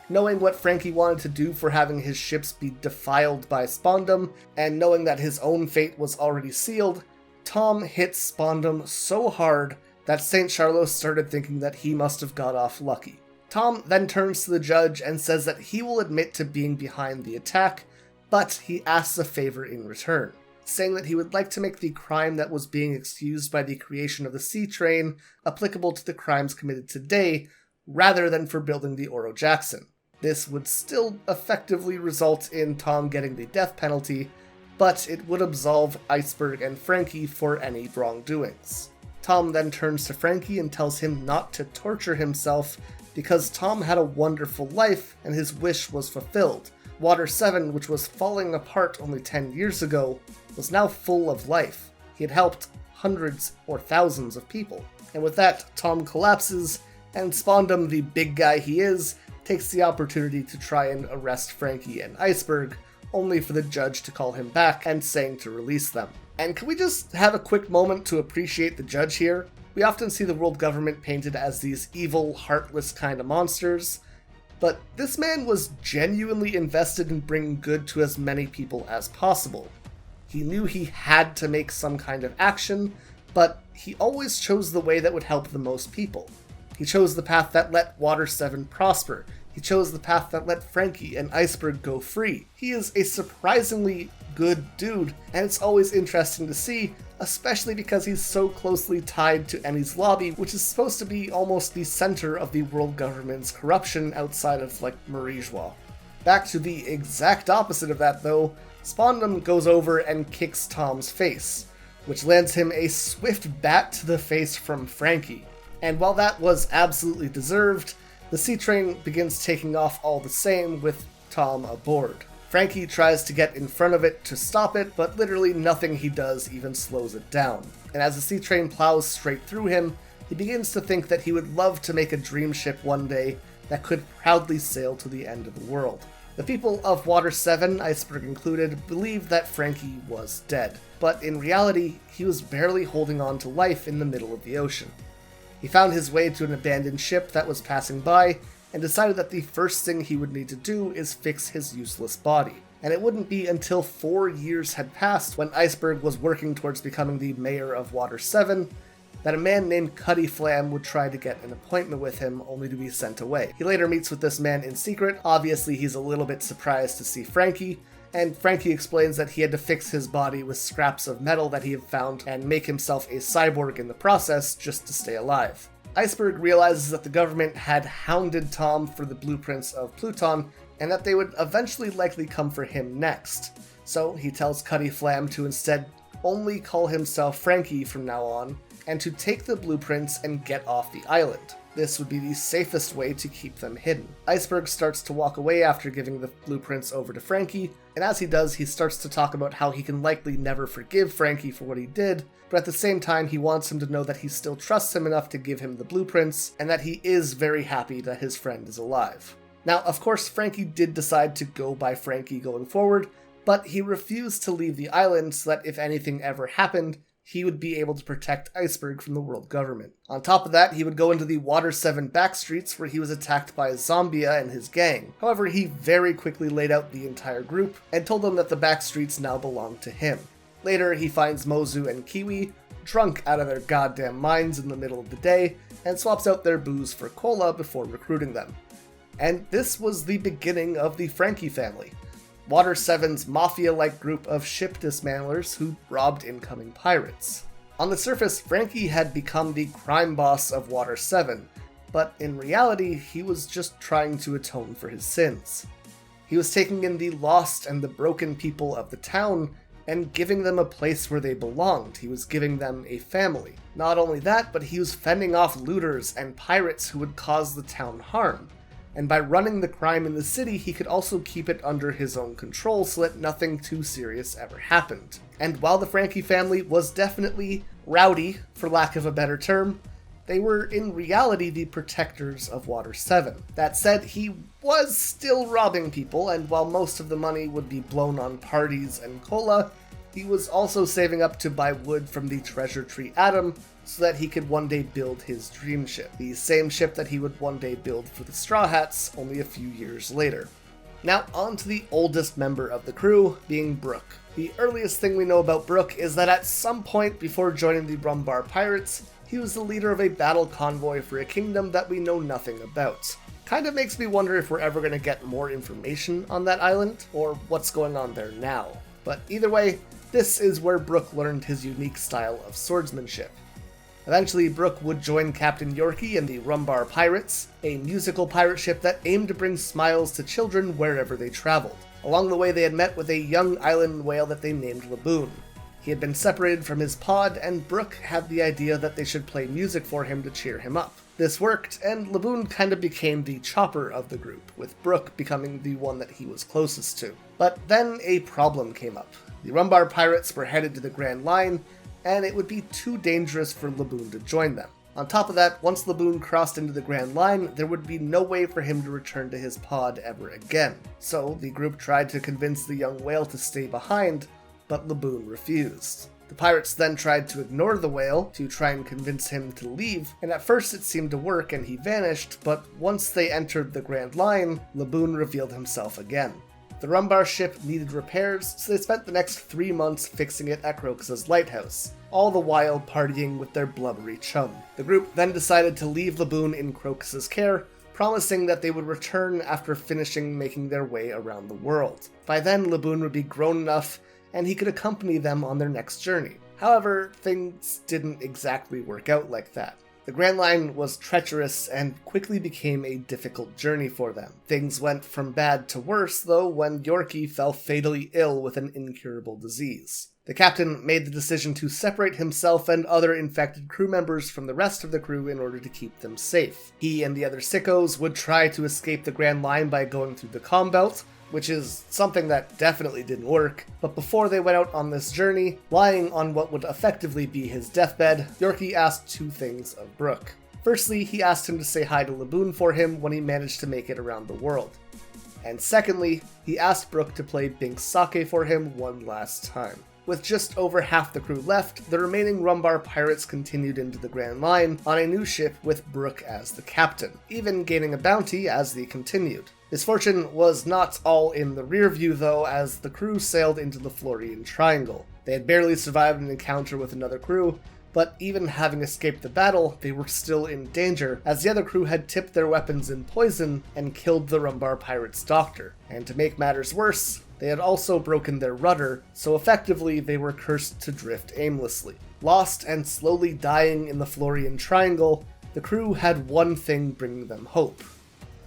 S1: Knowing what Franky wanted to do for having his ships be defiled by Spondum, and knowing that his own fate was already sealed, Tom hits Spondum so hard that St. Charlos started thinking that he must have got off lucky. Tom then turns to the judge and says that he will admit to being behind the attack, but he asks a favor in return, saying that he would like to make the crime that was being excused by the creation of the sea train applicable to the crimes committed today, rather than for building the Oro Jackson. This would still effectively result in Tom getting the death penalty, but it would absolve Iceberg and Franky for any wrongdoings. Tom then turns to Franky and tells him not to torture himself because Tom had a wonderful life and his wish was fulfilled. Water 7, which was falling apart only 10 years ago, was now full of life. He had helped hundreds or thousands of people. And with that, Tom collapses, and Spondum, the big guy he is, takes the opportunity to try and arrest Franky and Iceberg, only for the judge to call him back and saying to release them. And can we just have a quick moment to appreciate the judge here? We often see the world government painted as these evil, heartless kind of monsters, but this man was genuinely invested in bringing good to as many people as possible. He knew he had to make some kind of action, but he always chose the way that would help the most people. He chose the path that let Water 7 prosper. He chose the path that let Franky and Iceberg go free. He is a surprisingly good dude, and it's always interesting to see especially because he's so closely tied to Eni's lobby, which is supposed to be almost the center of the world government's corruption outside of, like, Marijois. Back to the exact opposite of that, though, Spondum goes over and kicks Tom's face, which lands him a swift bat to the face from Franky. And while that was absolutely deserved, the sea train begins taking off all the same with Tom aboard. Franky tries to get in front of it to stop it, but literally nothing he does even slows it down. And as the sea train plows straight through him, he begins to think that he would love to make a dream ship one day that could proudly sail to the end of the world. The people of Water 7, Iceberg included, believed that Franky was dead, but in reality, he was barely holding on to life in the middle of the ocean. He found his way to an abandoned ship that was passing by, and decided that the first thing he would need to do is fix his useless body. And it wouldn't be until 4 years had passed when Iceberg was working towards becoming the mayor of Water 7 that a man named Cutty Flam would try to get an appointment with him, only to be sent away. He later meets with this man in secret. Obviously, he's a little bit surprised to see Franky, and Franky explains that he had to fix his body with scraps of metal that he had found and make himself a cyborg in the process just to stay alive. Iceberg realizes that the government had hounded Tom for the blueprints of Pluton, and that they would eventually likely come for him next. So he tells Cutty Flam to instead only call himself Franky from now on, and to take the blueprints and get off the island. This would be the safest way to keep them hidden. Iceberg starts to walk away after giving the blueprints over to Franky, and as he does, he starts to talk about how he can likely never forgive Franky for what he did, but at the same time he wants him to know that he still trusts him enough to give him the blueprints, and that he is very happy that his friend is alive. Now, of course, Franky did decide to go by Franky going forward, but he refused to leave the island so that if anything ever happened, he would be able to protect Iceberg from the world government. On top of that, he would go into the Water 7 backstreets where he was attacked by Zombia and his gang. However, he very quickly laid out the entire group and told them that the backstreets now belonged to him. Later, he finds Mozu and Kiwi drunk out of their goddamn minds in the middle of the day and swaps out their booze for cola before recruiting them. And this was the beginning of the Franky family. Water 7's mafia-like group of ship dismantlers who robbed incoming pirates. On the surface, Franky had become the crime boss of Water 7, but in reality, he was just trying to atone for his sins. He was taking in the lost and the broken people of the town and giving them a place where they belonged. He was giving them a family. Not only that, but he was fending off looters and pirates who would cause the town harm. And by running the crime in the city, he could also keep it under his own control so that nothing too serious ever happened. And while the Franky family was definitely rowdy, for lack of a better term, they were in reality the protectors of Water 7. That said, he was still robbing people, and while most of the money would be blown on parties and cola, he was also saving up to buy wood from the treasure tree Atom so that he could one day build his dream ship, the same ship that he would one day build for the Straw Hats only a few years later. Now on to the oldest member of the crew, being Brook. The earliest thing we know about Brook is that at some point before joining the Rumbar Pirates, he was the leader of a battle convoy for a kingdom that we know nothing about. Kind of makes me wonder if we're ever going to get more information on that island, or what's going on there now. But either way, this is where Brook learned his unique style of swordsmanship. Eventually, Brook would join Captain Yorkie and the Rumbar Pirates, a musical pirate ship that aimed to bring smiles to children wherever they traveled. Along the way, they had met with a young island whale that they named Laboon. He had been separated from his pod, and Brook had the idea that they should play music for him to cheer him up. This worked, and Laboon kind of became the chopper of the group, with Brook becoming the one that he was closest to. But then a problem came up. The Rumbar Pirates were headed to the Grand Line, and it would be too dangerous for Laboon to join them. On top of that, once Laboon crossed into the Grand Line, there would be no way for him to return to his pod ever again. So the group tried to convince the young whale to stay behind, but Laboon refused. The pirates then tried to ignore the whale to try and convince him to leave, and at first it seemed to work and he vanished, but once they entered the Grand Line, Laboon revealed himself again. The Rumbar ship needed repairs, so they spent the next 3 months fixing it at Crocus's lighthouse, all the while partying with their blubbery chum. The group then decided to leave Laboon in Crocus's care, promising that they would return after finishing making their way around the world. By then, Laboon would be grown enough, and he could accompany them on their next journey. However, things didn't exactly work out like that. The Grand Line was treacherous and quickly became a difficult journey for them. Things went from bad to worse, though, when Yorkie fell fatally ill with an incurable disease. The captain made the decision to separate himself and other infected crew members from the rest of the crew in order to keep them safe. He and the other sickos would try to escape the Grand Line by going through the comm belt, which is something that definitely didn't work, but before they went out on this journey, lying on what would effectively be his deathbed, Yorkie asked two things of Brook. Firstly, he asked him to say hi to Laboon for him when he managed to make it around the world. And secondly, he asked Brook to play Bink's sake for him one last time. With just over half the crew left, the remaining Rumbar pirates continued into the Grand Line on a new ship with Brook as the captain, even gaining a bounty as they continued. His fortune was not all in the rear view though, as the crew sailed into the Florian Triangle. They had barely survived an encounter with another crew, but even having escaped the battle, they were still in danger, as the other crew had tipped their weapons in poison and killed the Rumbar pirates' doctor. And to make matters worse, they had also broken their rudder, so effectively they were cursed to drift aimlessly. Lost and slowly dying in the Florian Triangle, the crew had one thing bringing them hope.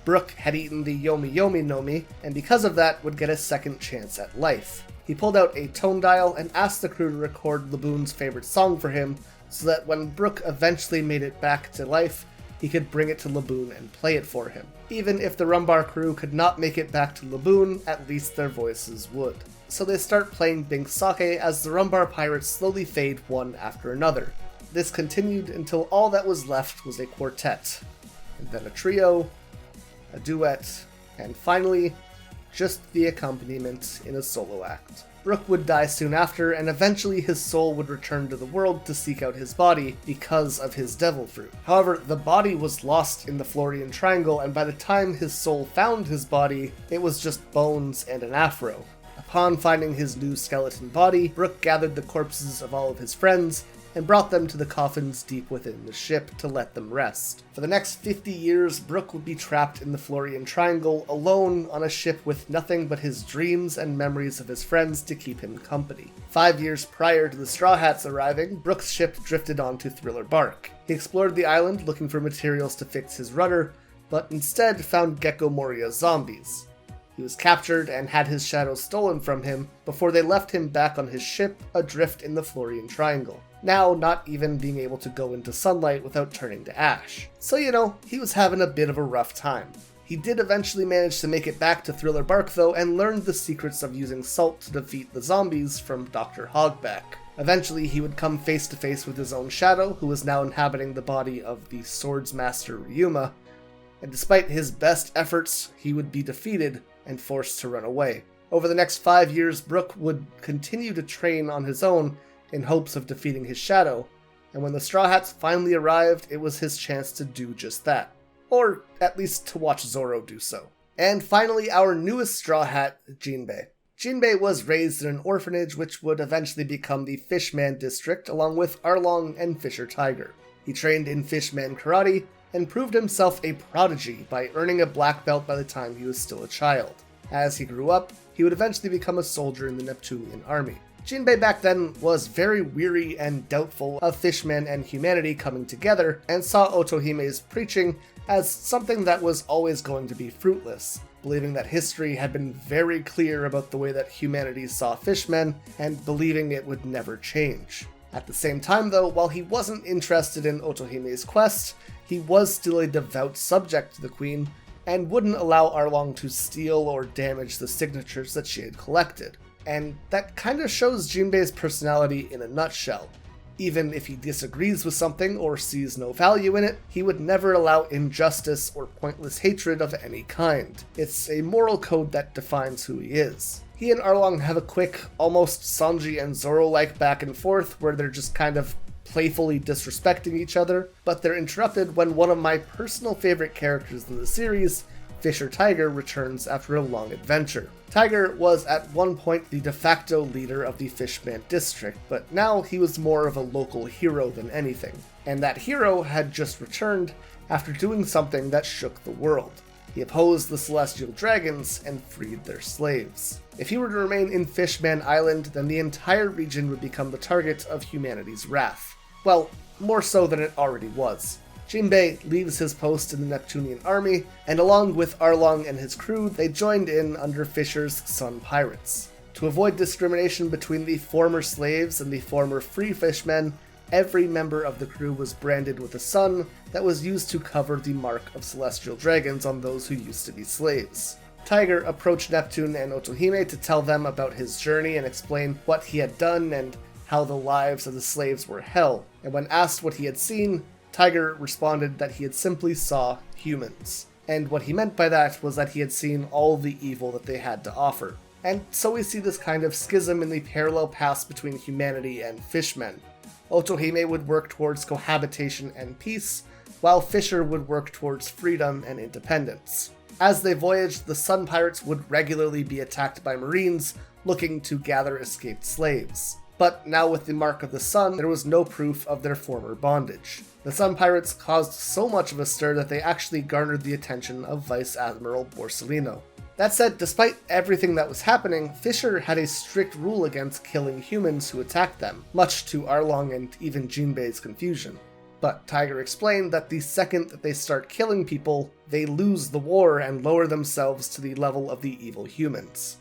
S1: Brook had eaten the Yomi Yomi Nomi, and because of that would get a second chance at life. He pulled out a tone dial and asked the crew to record Laboon's favorite song for him, so that when Brook eventually made it back to life, he could bring it to Laboon and play it for him. Even if the Rumbar crew could not make it back to Laboon, at least their voices would. So they start playing Bink's sake as the Rumbar pirates slowly fade one after another. This continued until all that was left was a quartet, and then a trio, a duet, and finally, just the accompaniment in a solo act. Brook would die soon after, and eventually his soul would return to the world to seek out his body because of his devil fruit. However, the body was lost in the Florian Triangle, and by the time his soul found his body, it was just bones and an afro. Upon finding his new skeleton body, Brook gathered the corpses of all of his friends and brought them to the coffins deep within the ship to let them rest. For the next 50 years, Brook would be trapped in the Florian Triangle, alone on a ship with nothing but his dreams and memories of his friends to keep him company. 5 years prior to the Straw Hats arriving, Brook's ship drifted onto Thriller Bark. He explored the island looking for materials to fix his rudder, but instead found Gecko Moria zombies. He was captured and had his shadow stolen from him before they left him back on his ship, adrift in the Florian Triangle. Now not even being able to go into sunlight without turning to ash. So he was having a bit of a rough time. He did eventually manage to make it back to Thriller Bark though, and learned the secrets of using salt to defeat the zombies from Dr. Hogback. Eventually he would come face to face with his own shadow, who was now inhabiting the body of the Swordsmaster Ryuma, and despite his best efforts, he would be defeated and forced to run away. Over the next 5 years, Brook would continue to train on his own in hopes of defeating his shadow, and when the Straw Hats finally arrived, it was his chance to do just that. Or at least to watch Zoro do so. And finally, our newest Straw Hat, Jinbe. Jinbe was raised in an orphanage which would eventually become the Fishman District, along with Arlong and Fisher Tiger. He trained in Fishman Karate, and proved himself a prodigy by earning a black belt by the time he was still a child. As he grew up, he would eventually become a soldier in the Neptunian army. Jinbe back then was very weary and doubtful of Fishman and humanity coming together, and saw Otohime's preaching as something that was always going to be fruitless, believing that history had been very clear about the way that humanity saw Fishmen, and believing it would never change. At the same time though, while he wasn't interested in Otohime's quest, he was still a devout subject to the queen, and wouldn't allow Arlong to steal or damage the signatures that she had collected. And that kind of shows Jinbe's personality in a nutshell. Even if he disagrees with something or sees no value in it, he would never allow injustice or pointless hatred of any kind. It's a moral code that defines who he is. He and Arlong have a quick, almost Sanji and Zoro-like back and forth where they're just kind of playfully disrespecting each other, but they're interrupted when one of my personal favorite characters in the series, Fisher Tiger, returns after a long adventure. Tiger was at one point the de facto leader of the Fishman District, but now he was more of a local hero than anything, and that hero had just returned after doing something that shook the world. He opposed the celestial dragons and freed their slaves. If he were to remain in Fishman Island, then the entire region would become the target of humanity's wrath. Well, more so than it already was. Jinbe leaves his post in the Neptunian army, and along with Arlong and his crew, they joined in under Fisher's Sun Pirates. To avoid discrimination between the former slaves and the former free fishmen, every member of the crew was branded with a sun that was used to cover the mark of celestial dragons on those who used to be slaves. Tiger approached Neptune and Otohime to tell them about his journey and explain what he had done and how the lives of the slaves were hell, and when asked what he had seen, Tiger responded that he had simply saw humans. And what he meant by that was that he had seen all the evil that they had to offer. And so we see this kind of schism in the parallel paths between humanity and fishmen. Otohime would work towards cohabitation and peace, while Fisher would work towards freedom and independence. As they voyaged, the Sun Pirates would regularly be attacked by Marines looking to gather escaped slaves. But now with the mark of the sun, there was no proof of their former bondage. The Sun Pirates caused so much of a stir that they actually garnered the attention of Vice Admiral Borsellino. That said, despite everything that was happening, Fisher had a strict rule against killing humans who attacked them, much to Arlong and even Jinbe's confusion. But Tiger explained that the second that they start killing people, they lose the war and lower themselves to the level of the evil humans.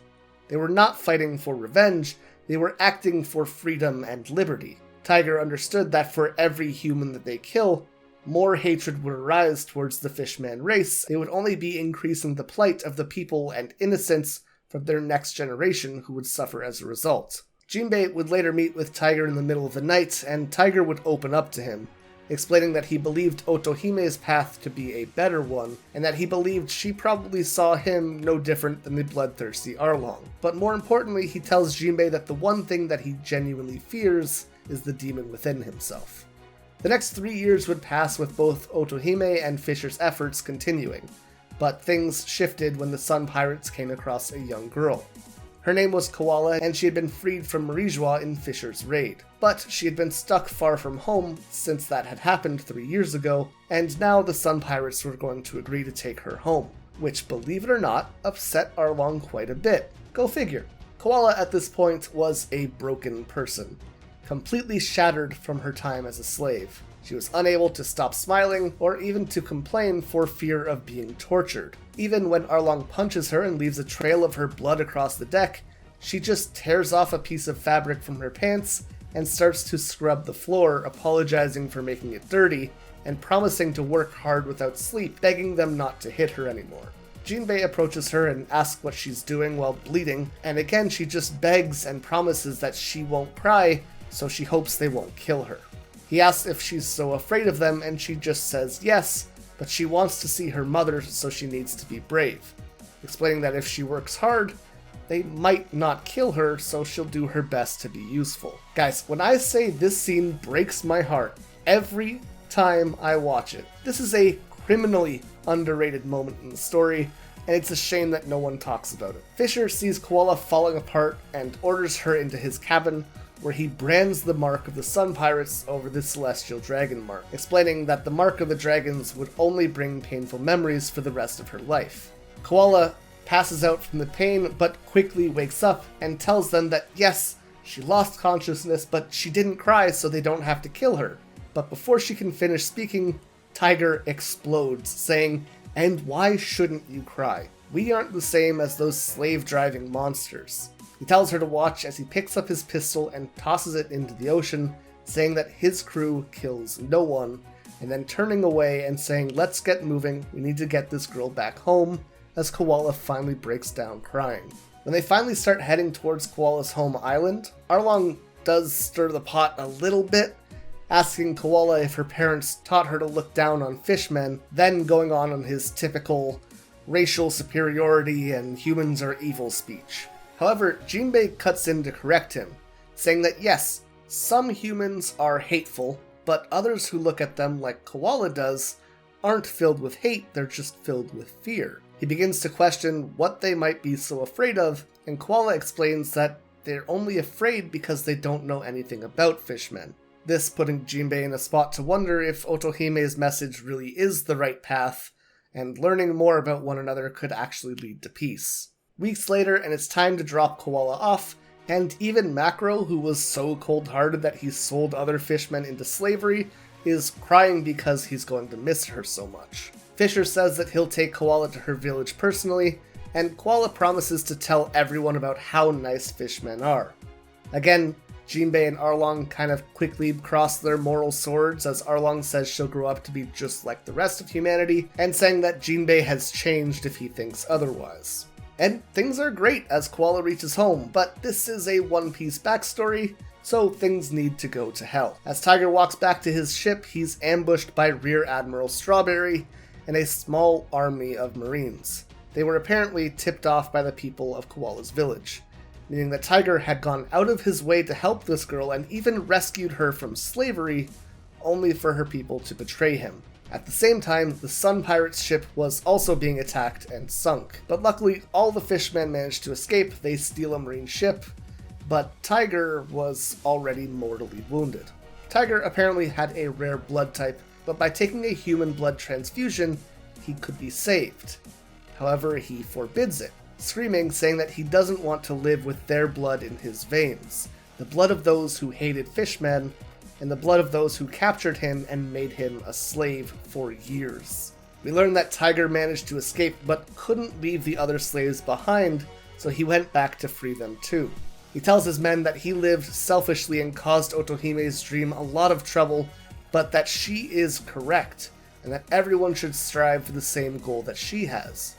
S1: They were not fighting for revenge, they were acting for freedom and liberty. Tiger understood that for every human that they kill, more hatred would arise towards the Fishman race. They would only be increasing the plight of the people and innocents from their next generation who would suffer as a result. Jinbe would later meet with Tiger in the middle of the night, and Tiger would open up to him, explaining that he believed Otohime's path to be a better one, and that he believed she probably saw him no different than the bloodthirsty Arlong. But more importantly, he tells Jinbe that the one thing that he genuinely fears is the demon within himself. The next 3 years would pass with both Otohime and Fisher's efforts continuing, but things shifted when the Sun Pirates came across a young girl. Her name was Koala, and she had been freed from Marijois in Fisher's raid. But she had been stuck far from home since that had happened 3 years ago, and now the Sun Pirates were going to agree to take her home, which, believe it or not, upset Arlong quite a bit. Go figure. Koala at this point was a broken person, completely shattered from her time as a slave. She was unable to stop smiling or even to complain for fear of being tortured. Even when Arlong punches her and leaves a trail of her blood across the deck, she just tears off a piece of fabric from her pants and starts to scrub the floor, apologizing for making it dirty and promising to work hard without sleep, begging them not to hit her anymore. Jinbe approaches her and asks what she's doing while bleeding, and again she just begs and promises that she won't cry, so she hopes they won't kill her. He asks if she's so afraid of them, and she just says yes, but she wants to see her mother, so she needs to be brave, explaining that if she works hard, they might not kill her, so she'll do her best to be useful. Guys, when I say this scene breaks my heart every time I watch it, this is a criminally underrated moment in the story, and it's a shame that no one talks about it. Fisher sees Koala falling apart and orders her into his cabin, where he brands the mark of the Sun Pirates over the Celestial Dragon mark, explaining that the mark of the dragons would only bring painful memories for the rest of her life. Koala passes out from the pain, but quickly wakes up and tells them that yes, she lost consciousness, but she didn't cry, so they don't have to kill her. But before she can finish speaking, Tiger explodes, saying, "And why shouldn't you cry? We aren't the same as those slave-driving monsters." He tells her to watch as he picks up his pistol and tosses it into the ocean, saying that his crew kills no one, and then turning away and saying, "Let's get moving, we need to get this girl back home," as Koala finally breaks down crying. When they finally start heading towards Koala's home island, Arlong does stir the pot a little bit, asking Koala if her parents taught her to look down on fishmen, then going on his typical racial superiority and humans are evil speech. However, Jinbe cuts in to correct him, saying that yes, some humans are hateful, but others who look at them like Koala does aren't filled with hate, they're just filled with fear. He begins to question what they might be so afraid of, and Koala explains that they're only afraid because they don't know anything about fishmen. This putting Jinbe in a spot to wonder if Otohime's message really is the right path, and learning more about one another could actually lead to peace. Weeks later, and it's time to drop Koala off, and even Macro, who was so cold-hearted that he sold other fishmen into slavery, is crying because he's going to miss her so much. Fisher says that he'll take Koala to her village personally, and Koala promises to tell everyone about how nice fishmen are. Again, Jinbe and Arlong kind of quickly cross their moral swords, as Arlong says she'll grow up to be just like the rest of humanity, and saying that Jinbe has changed if he thinks otherwise. And things are great as Koala reaches home, but this is a One Piece backstory, so things need to go to hell. As Tiger walks back to his ship, he's ambushed by Rear Admiral Strawberry and a small army of Marines. They were apparently tipped off by the people of Koala's village, meaning that Tiger had gone out of his way to help this girl and even rescued her from slavery, only for her people to betray him. At the same time, the Sun Pirates' ship was also being attacked and sunk, but luckily all the fishmen managed to escape. They steal a Marine ship, but Tiger was already mortally wounded. Tiger apparently had a rare blood type, but by taking a human blood transfusion, he could be saved. However, he forbids it, screaming, saying that he doesn't want to live with their blood in his veins, the blood of those who hated fishmen, and the blood of those who captured him and made him a slave for years. We learn that Tiger managed to escape but couldn't leave the other slaves behind, so he went back to free them too. He tells his men that he lived selfishly and caused Otohime's dream a lot of trouble, but that she is correct, and that everyone should strive for the same goal that she has.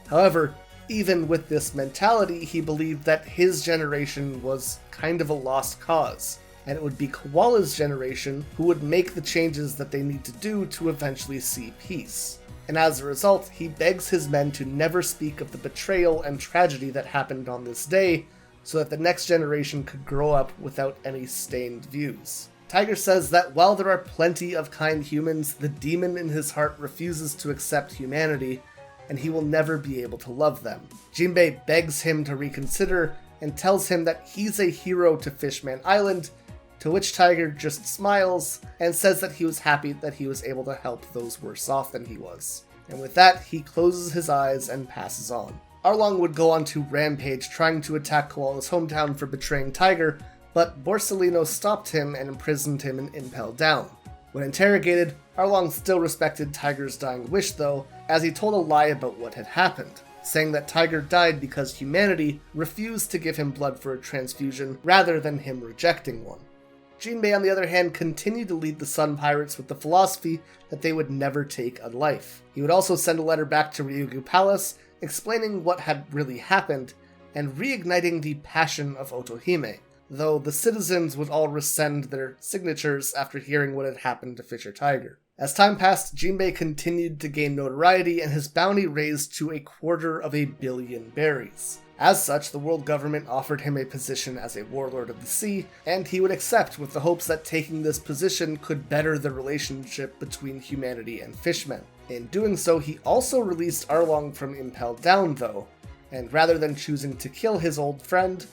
S1: However, even with this mentality, he believed that his generation was kind of a lost cause, and it would be Koala's generation who would make the changes that they need to do to eventually see peace. And as a result, he begs his men to never speak of the betrayal and tragedy that happened on this day, so that the next generation could grow up without any stained views. Tiger says that while there are plenty of kind humans, the demon in his heart refuses to accept humanity, and he will never be able to love them. Jinbe begs him to reconsider and tells him that he's a hero to Fishman Island, to which Tiger just smiles and says that he was happy that he was able to help those worse off than he was. And with that, he closes his eyes and passes on. Arlong would go on to rampage, trying to attack Koala's hometown for betraying Tiger, but Borsalino stopped him and imprisoned him in Impel Down. When interrogated, Arlong still respected Tiger's dying wish though, as he told a lie about what had happened, saying that Tiger died because humanity refused to give him blood for a transfusion rather than him rejecting one. Jinbe, on the other hand, continued to lead the Sun Pirates with the philosophy that they would never take a life. He would also send a letter back to Ryugu Palace, explaining what had really happened, and reigniting the passion of Otohime, though the citizens would all rescind their signatures after hearing what had happened to Fisher Tiger. As time passed, Jinbe continued to gain notoriety and his bounty raised to 250 million berries. As such, the world government offered him a position as a warlord of the sea, and he would accept with the hopes that taking this position could better the relationship between humanity and fishmen. In doing so, he also released Arlong from Impel Down though, and rather than choosing to kill his old friend,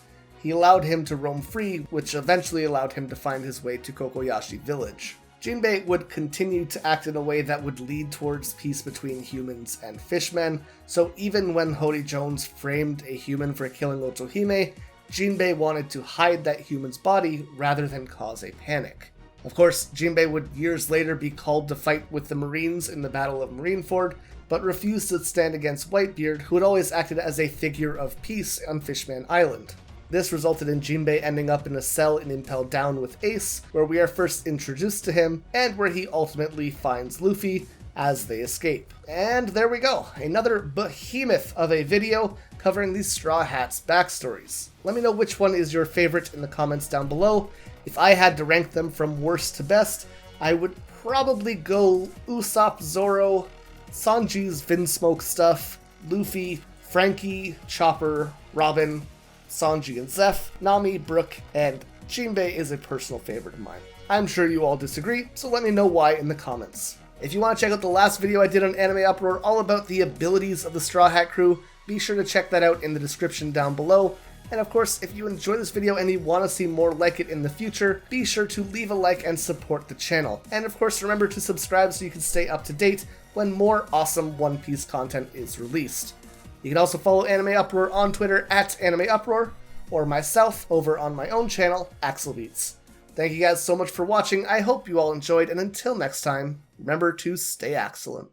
S1: he allowed him to roam free, which eventually allowed him to find his way to Kokoyashi village. Jinbe would continue to act in a way that would lead towards peace between humans and fishmen, so even when Hody Jones framed a human for killing Otohime, Jinbe wanted to hide that human's body rather than cause a panic. Of course, Jinbe would years later be called to fight with the Marines in the Battle of Marineford, but refused to stand against Whitebeard, who had always acted as a figure of peace on Fishman Island. This resulted in Jinbe ending up in a cell in Impel Down with Ace, where we are first introduced to him, and where he ultimately finds Luffy as they escape. And there we go, another behemoth of a video covering these Straw Hats backstories. Let me know which one is your favorite in the comments down below. If I had to rank them from worst to best, I would probably go Usopp, Zoro, Sanji's Vinsmoke stuff, Luffy, Franky, Chopper, Robin, Sanji and Zeph, Nami, Brook, and Jinbe is a personal favorite of mine. I'm sure you all disagree, so let me know why in the comments. If you want to check out the last video I did on Anime Uproar all about the abilities of the Straw Hat crew, be sure to check that out in the description down below. And of course, if you enjoyed this video and you want to see more like it in the future, be sure to leave a like and support the channel. And of course, remember to subscribe so you can stay up to date when more awesome One Piece content is released. You can also follow Anime Uproar on Twitter at Anime Uproar, or myself over on my own channel, AxelBeats. Thank you guys so much for watching, I hope you all enjoyed, and until next time, remember to stay excellent.